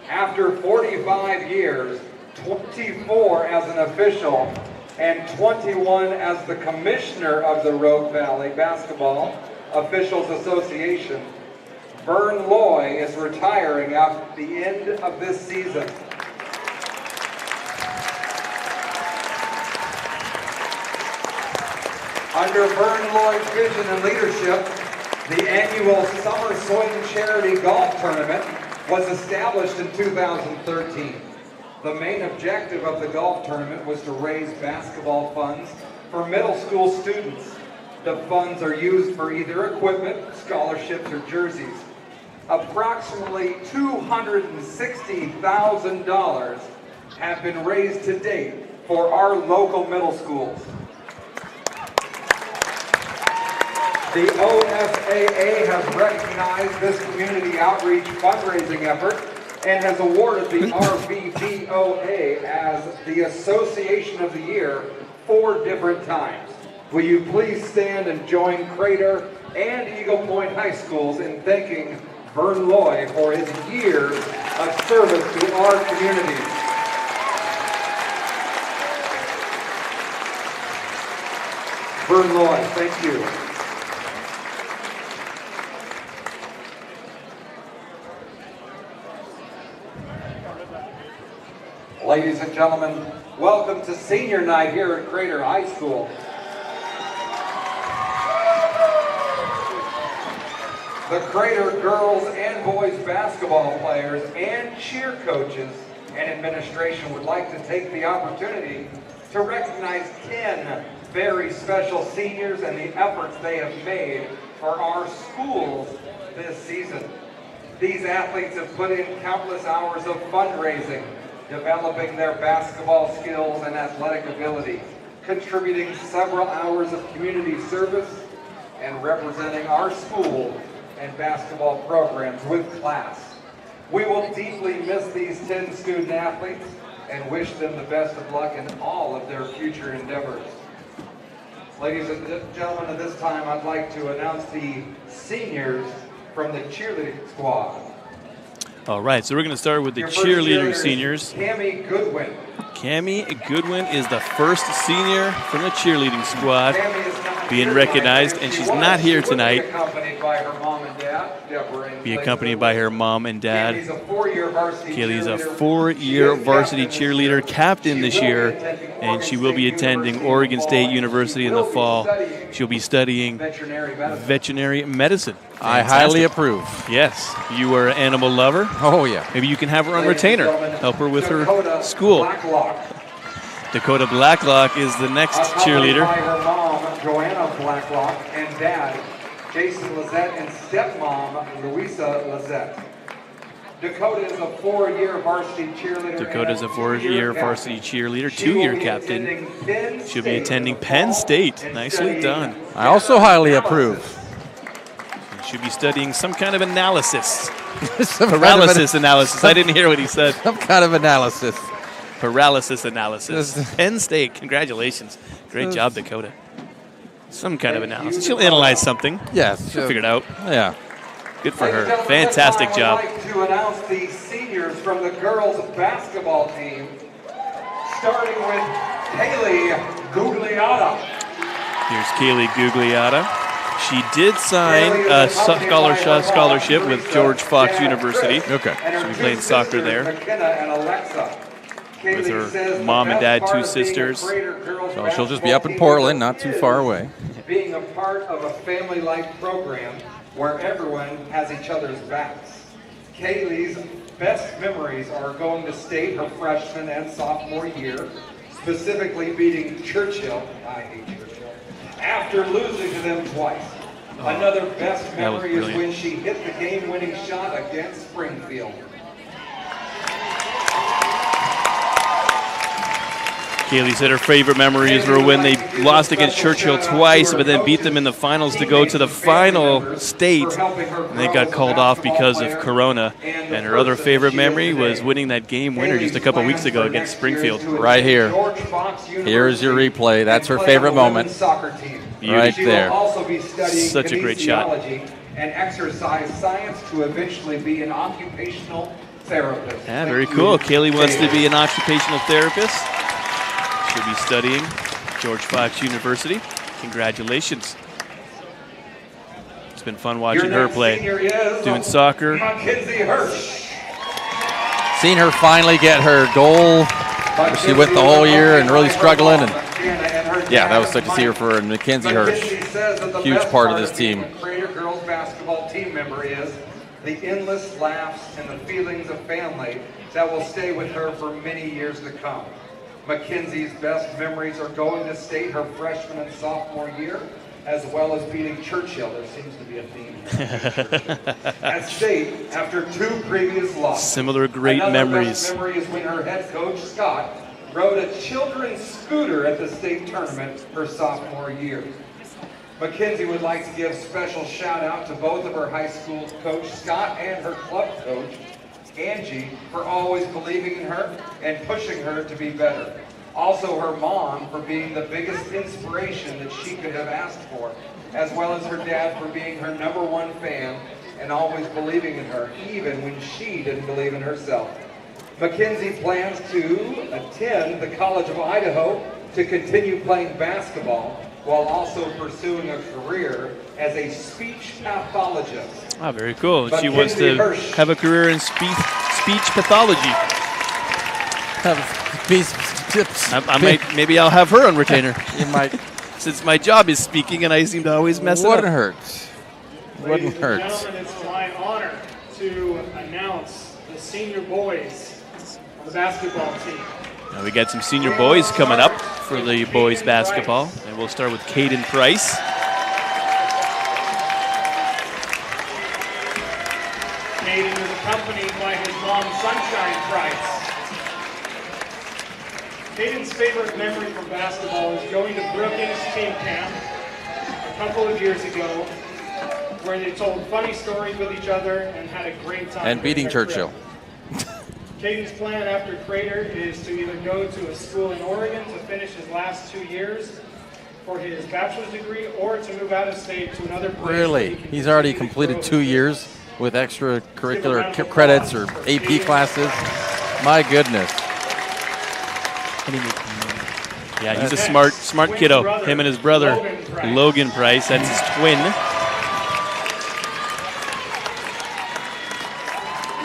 After 45 years, 24 as an official, and 21 as the commissioner of the Rogue Valley Basketball Officials Association, Vern Loy is retiring at the end of this season. Under Vern Loy's vision and leadership, the annual Summer Swing Charity Golf Tournament was established in 2013. The main objective of the golf tournament was to raise basketball funds for middle school students. The funds are used for either equipment, scholarships, or jerseys. Approximately $260,000 have been raised to date for our local middle schools. The OFAA has recognized this community outreach fundraising effort and has awarded the RVBOA as the Association of the Year 4 different times. Will you please stand and join Crater and Eagle Point High Schools in thanking Vern Loy for his years of service to our community. Vern Loy, thank you. Ladies and gentlemen, welcome to senior night here at Crater High School. The Crater girls and boys basketball players and cheer coaches and administration would like to take the opportunity to recognize 10 very special seniors and the efforts they have made for our schools this season. These athletes have put in countless hours of fundraising, developing their basketball skills and athletic ability, contributing several hours of community service, and representing our school and basketball programs with class. We will deeply miss these 10 student athletes and wish them the best of luck in all of their future endeavors. Ladies and gentlemen, at this time I'd like to announce the seniors from the cheerleading squad. All right, so we're going to start with the Your first cheerleading cheerleader is seniors. Cammie Goodwin. Cammie Goodwin is the first senior from the cheerleading squad Cammie is not being here recognized, tonight, and she she's was. not here She would be tonight. accompanied by her mom and dad, Deborah and be accompanied by her mom and dad. Kaylee's a four-year varsity Kaylee's a cheerleader. 4-year She is varsity captain cheerleader, captain this year, and she will be attending Oregon State University in the fall. She'll be studying veterinary medicine. I highly approve. Yes. You are an animal lover? Oh, yeah. Maybe you can have her on retainer. Help her with her school. Dakota Blacklock is the next cheerleader. By her mom, Joanna Blacklock, and dad, Jason Lizette, and stepmom, Louisa Lizette. Dakota is a 4-year varsity cheerleader. Dakota's a 4-year varsity cheerleader, 2-year captain. She'll be attending Penn State. Nicely done. I also highly approve. She'll be studying some kind of analysis. Paralysis analysis. I didn't hear what he said. Some kind of analysis. Paralysis analysis. Penn State. Congratulations. Great job, Dakota. Some kind of analysis. She'll analyze something. Yes. She'll figure it out. Yeah. Good for her. Fantastic job. I'd like to announce the seniors from the girls basketball team, starting with Kaylee Gugliotta. Here's Kaylee Gugliotta. She did sign a scholarship with George Fox University. Okay. She'll be playing soccer there with her mom and dad, 2 sisters. So she'll just be up in Portland, not too far away. Being a part of a family-like program where everyone has each other's backs. Kaylee's best memories are going to state her freshman and sophomore year, specifically beating Churchill, I hate Churchill, after losing to them twice. Another best memory is when she hit the game-winning shot against Springfield. Kaylee said her favorite memories were when they lost against Churchill twice, but then beat them in the finals to go to the final state, and they got called off because of Corona. And her other favorite memory was winning that game winner just a couple weeks ago against Springfield. Right here. Here's your replay. That's her favorite moment. Right there. Such a great shot. And exercise science to eventually be an occupational therapist. Yeah, very cool. Kaylee wants to be an occupational therapist. She'll be studying George Fox University. Congratulations. It's been fun watching her play. Doing soccer. Seen her finally get her goal. She went the whole year and really struggling. And yeah, that was such to see her for Mackenzie Hirsch. Huge part of this team. Crater girls basketball team member is the endless laughs and the feelings of family that will stay with her for many years to come. Mackenzie's best memories are going to state her freshman and sophomore year, as well as beating Churchill. There seems to be a theme. At state, after 2 previous losses. Similar great memories. Best memory is when her head coach, Scott, rode a children's scooter at the state tournament her sophomore year. Mackenzie would like to give special shout out to both of her high school coach, Scott, and her club coach, Angie, for always believing in her and pushing her to be better. Also her mom for being the biggest inspiration that she could have asked for, as well as her dad for being her #1 fan and always believing in her, even when she didn't believe in herself. Mackenzie plans to attend the College of Idaho to continue playing basketball while also pursuing a career as a speech pathologist. Ah, very cool. She wants to have a career in speech pathology. Maybe I'll have her on retainer. You might. Since my job is speaking and I seem to always mess it up. Wouldn't hurt. Wouldn't hurt. Ladies and gentlemen, it's my honor to announce the senior boys on the basketball team. Now we got some senior boys coming up for the boys basketball, and we'll start with Caden Price. Caden is accompanied by his mom, Sunshine Price. Caden's favorite memory from basketball is going to Brookings team camp a couple of years ago, where they told funny stories with each other and had a great time. And beating Churchill. Caden's plan after Crater is to either go to a school in Oregon to finish his last 2 years for his bachelor's degree, or to move out of state to another place. Really? He's already completed 2 years with extracurricular credits or AP classes? My goodness. Yeah, he's a smart kiddo. Him and his brother, Logan Price, that's his twin.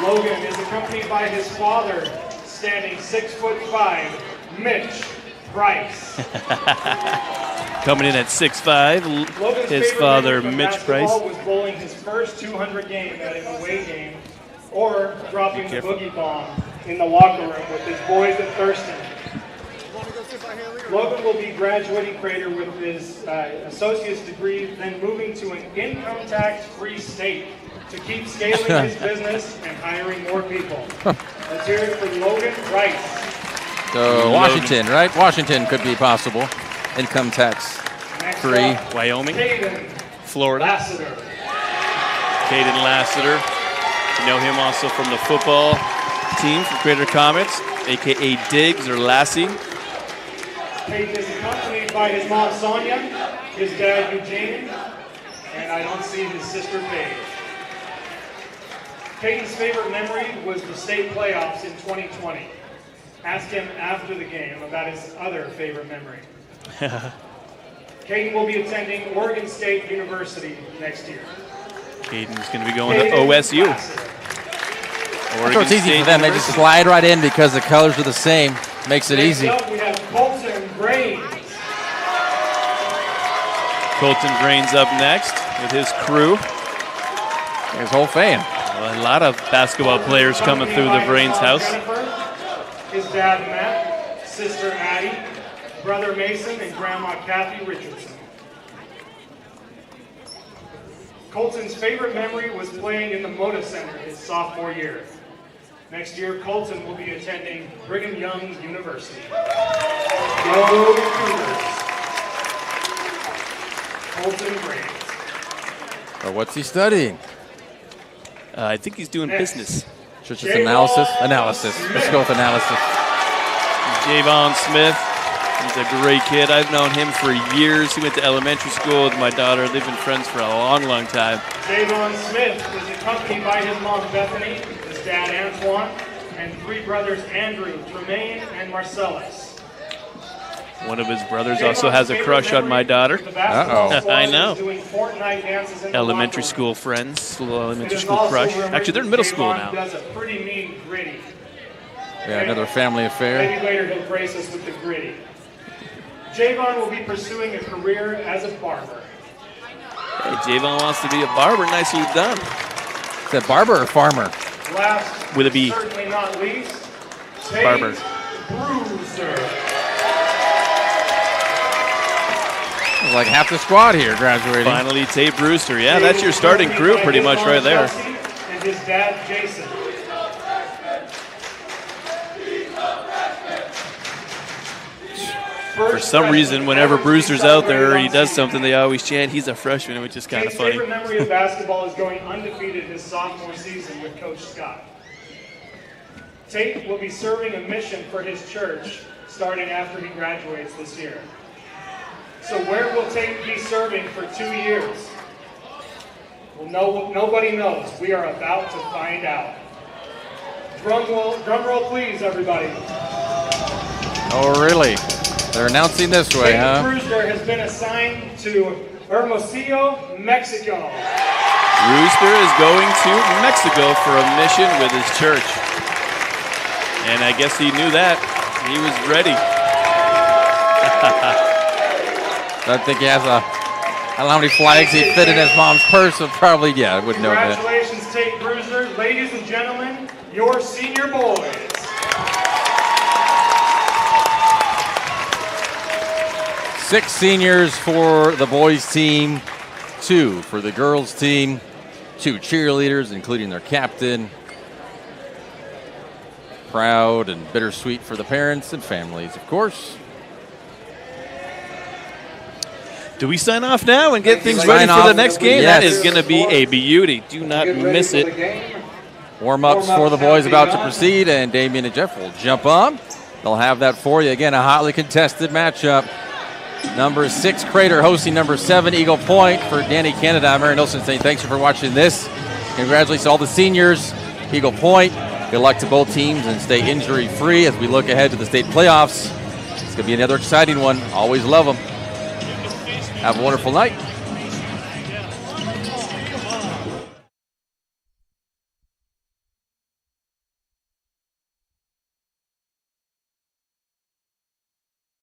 Logan is accompanied by his father, standing 6'5", Mitch Price. Coming in at 6'5", Logan's his favorite father, memory from Mitch Price. basketball was bowling his first 200 game at an away game, or dropping the boogie bomb in the locker room with his boys at Thurston. Logan will be graduating Crater with his associate's degree, then moving to an income tax-free state to keep scaling his business and hiring more people. Let's hear it for Logan Rice. So Washington, right? Washington could be possible. Income tax free. Wyoming. Caden Florida. Lassiter. Caden Lassiter. You know him also from the football team from Crater Comets, a.k.a. Diggs or Lassie. Caden is accompanied by his mom, Sonia, his dad, Eugene, and I don't see his sister, Paige. Caden's favorite memory was the state playoffs in 2020. Ask him after the game about his other favorite memory. Caden will be attending Oregon State University next year. Caden's going to be going to OSU. So it's easy for them. They just slide right in because the colors are the same. Makes it easy. Next up, we have Colton Grains. Colton Grains up next with his crew. His whole fam. Well, a lot of basketball players coming through the Brains house. His dad, Matt, sister, Addie, brother, Mason, and grandma, Kathy Richardson. Colton's favorite memory was playing in the Moda Center his sophomore year. Next year, Colton will be attending Brigham Young University. Go Cougars. Colton Grains. Or what's he studying? I think he's doing business. Just analysis? Analysis. Let's go with analysis. Javon Smith. He's a great kid. I've known him for years. He went to elementary school with my daughter. They've been friends for a long, long time. Javon Smith is accompanied by his mom, Bethany, his dad, Antoine, and three brothers, Andrew, Tremaine, and Marcellus. One of his brothers also has a crush on my daughter. Uh-oh. I know. Doing Fortnite dances in the Elementary locker school friends, little room. elementary It is school also crush. rumored Actually, they're in middle school Javon now. does a pretty mean gritty. Yeah, another family affair. Maybe later he'll grace us with the gritty. Javon will be pursuing a career as a barber. Hey, Javon wants to be a barber. Nicely done. Is that barber or farmer? Last, With a B. certainly not least, Barber. Bruiser. Like half the squad here graduating. Finally, Tate Brewster. Yeah, that's your starting crew pretty much right there. And his dad, Jason. For some reason, whenever Brewster's out there or he does something, they always chant, he's a freshman, which is kind of Tate's funny. favorite memory of basketball is going undefeated his sophomore season with Coach Scott. Tate will be serving a mission for his church starting after he graduates this year. So where will Tate be serving for 2 years? Well, nobody knows. We are about to find out. Drum roll please, everybody. Oh, really? They're announcing this way, Tate huh? Brewster has been assigned to Hermosillo, Mexico. Brewster is going to Mexico for a mission with his church. And I guess he knew that. He was ready. I think he has I don't know how many flags he fit in his mom's purse, but probably, yeah, I would know that. Congratulations, Tate Brewster. Ladies and gentlemen, your senior boys. Six seniors for the boys team, 2 for the girls team, 2 cheerleaders, including their captain. Proud and bittersweet for the parents and families, of course. Do we sign off now and get things ready for the next game? Yes. That is going to be a beauty. Do not miss it. Warm-ups for the boys about to proceed, and Damien and Jeff will jump on. They'll have that for you. Again, a hotly contested matchup. Number 6, Crater, hosting number 7, Eagle Point. For Danny Canada, I'm Aaron Nelson saying thanks for watching this. Congratulations to all the seniors, Eagle Point. Good luck to both teams and stay injury-free as we look ahead to the state playoffs. It's going to be another exciting one. Always love them. Have a wonderful night.